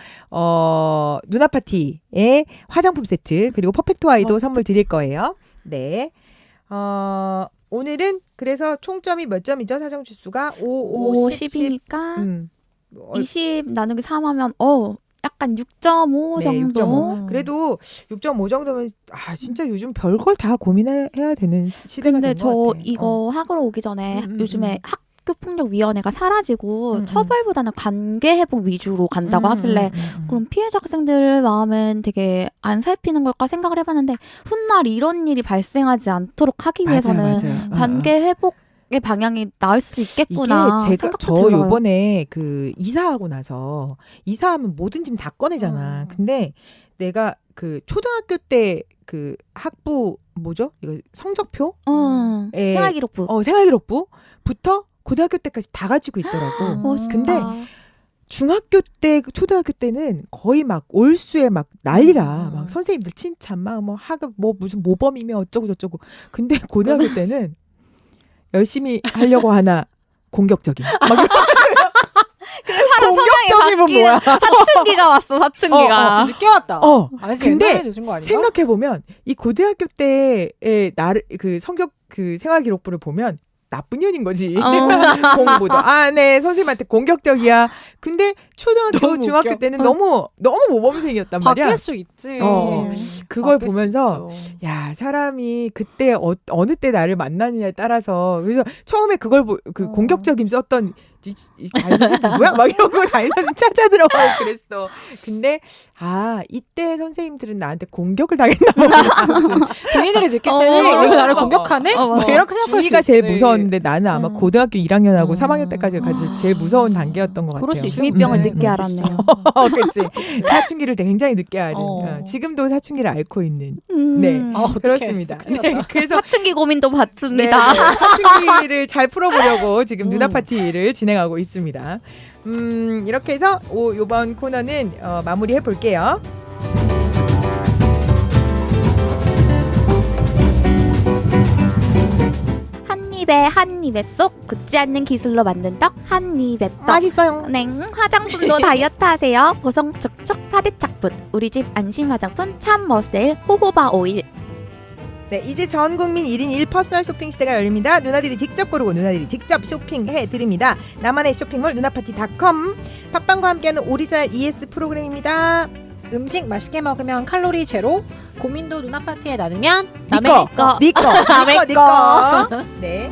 누나파티의 화장품 세트 그리고 퍼펙트 아이도 선물 드릴 거예요. 네. 오늘은 그래서 총점이 몇 점이죠? 사정지수가 50이니까 20 나누기 3 하면 약간 6.5 네, 정도. 6.5. 그래도 6.5 정도면 아 진짜 요즘 별걸 다 고민해야 되는 시대가 근데 된 것 저 같아. 이거 학으러 오기 전에 요즘에 학교폭력위원회가 사라지고 처벌보다는 관계 회복 위주로 간다고 하길래 그럼 피해자 학생들 마음은 되게 안 살피는 걸까 생각을 해봤는데 훗날 이런 일이 발생하지 않도록 하기 위해서는 맞아요. 관계 회복의 방향이 나을 수도 있겠구나. 이게 제가 생각도 저 들어요. 요번에 그 이사하고 나서 이사하면 모든 짐 다 꺼내잖아. 근데 내가 그 초등학교 때 그 학부 뭐죠? 이거 성적표? 에, 생활기록부. 생활기록부부터 고등학교 때까지 다 가지고 있더라고. 멋있다. 근데 중학교 때, 초등학교 때는 거의 막 올수에 막 난리가 막 선생님들 칭찬 막뭐 학업 뭐 무슨 모범이며 어쩌고 저쩌고. 근데 고등학교 때는 열심히 하려고 하나 공격적인. 막 사람 성향이 공격적이면 뭐야? 사춘기가 왔어. 사춘기가. 늦게 왔다. 아니지, 근데 옛날에 늦은 거 아닌가? 생각해 보면 이 고등학교 때의 나를 그 성격 그 생활기록부를 보면 나쁜 년인 거지. 공부도 네 선생님한테 공격적이야. 근데 초등학교 너무 중학교 웃겨. 때는 너무 모범생이었단 말이야. 바뀔 수 있지. 그걸 바뀔 수 보면서 있죠. 야 사람이 그때 어느 때 나를 만나느냐에 따라서 그래서 처음에 그걸 공격적임 썼던 다인선생 누구야? 막 이러고 다인선생 찾아 들어가고 그랬어. 근데 이때 선생님들은 나한테 공격을 당했나 보다. 본인들이 느낄 때는 그래서 나를 공격하네? 뭐 이렇게 생각할 수 중이가 있지. 제일 무서웠는데 나는 아마 고등학교 1학년하고 3학년 때까지 제일 무서운 단계였던 것 같아요. 그럴 수 있어. 중이병을 네, 늦게 알았네요. 그렇지. 사춘기를 굉장히 늦게 앓은. 지금도 사춘기를 앓고 있는. 네, 그렇습니다. 네, 그래서 사춘기 고민도 네, 받습니다. 네, 사춘기를 잘 풀어보려고 지금 누나 파티를 진행하고 있습니다. 이렇게 해서 이번 코너는 마무리해 볼게요. 한 입에 쏙 굳지 않는 기술로 만든 떡 한 입에 떡. 맛있어요. 화장품도 다이어트 하세요. 보송 촉촉 파데착풋 우리 집 안심 화장품 참 머스데일 호호바 오일. 네, 이제 전 국민 1인 1 퍼스널 쇼핑 시대가 열립니다. 누나들이 직접 고르고 누나들이 직접 쇼핑해 드립니다. 나만의 쇼핑몰 누나파티닷컴. 팟빵과 함께하는 오리지널 ES 프로그램입니다. 음식 맛있게 먹으면 칼로리 제로. 고민도 누나 파티에 나누면 네 거. 네 거. 네 거. 네 거. 네 거. 네.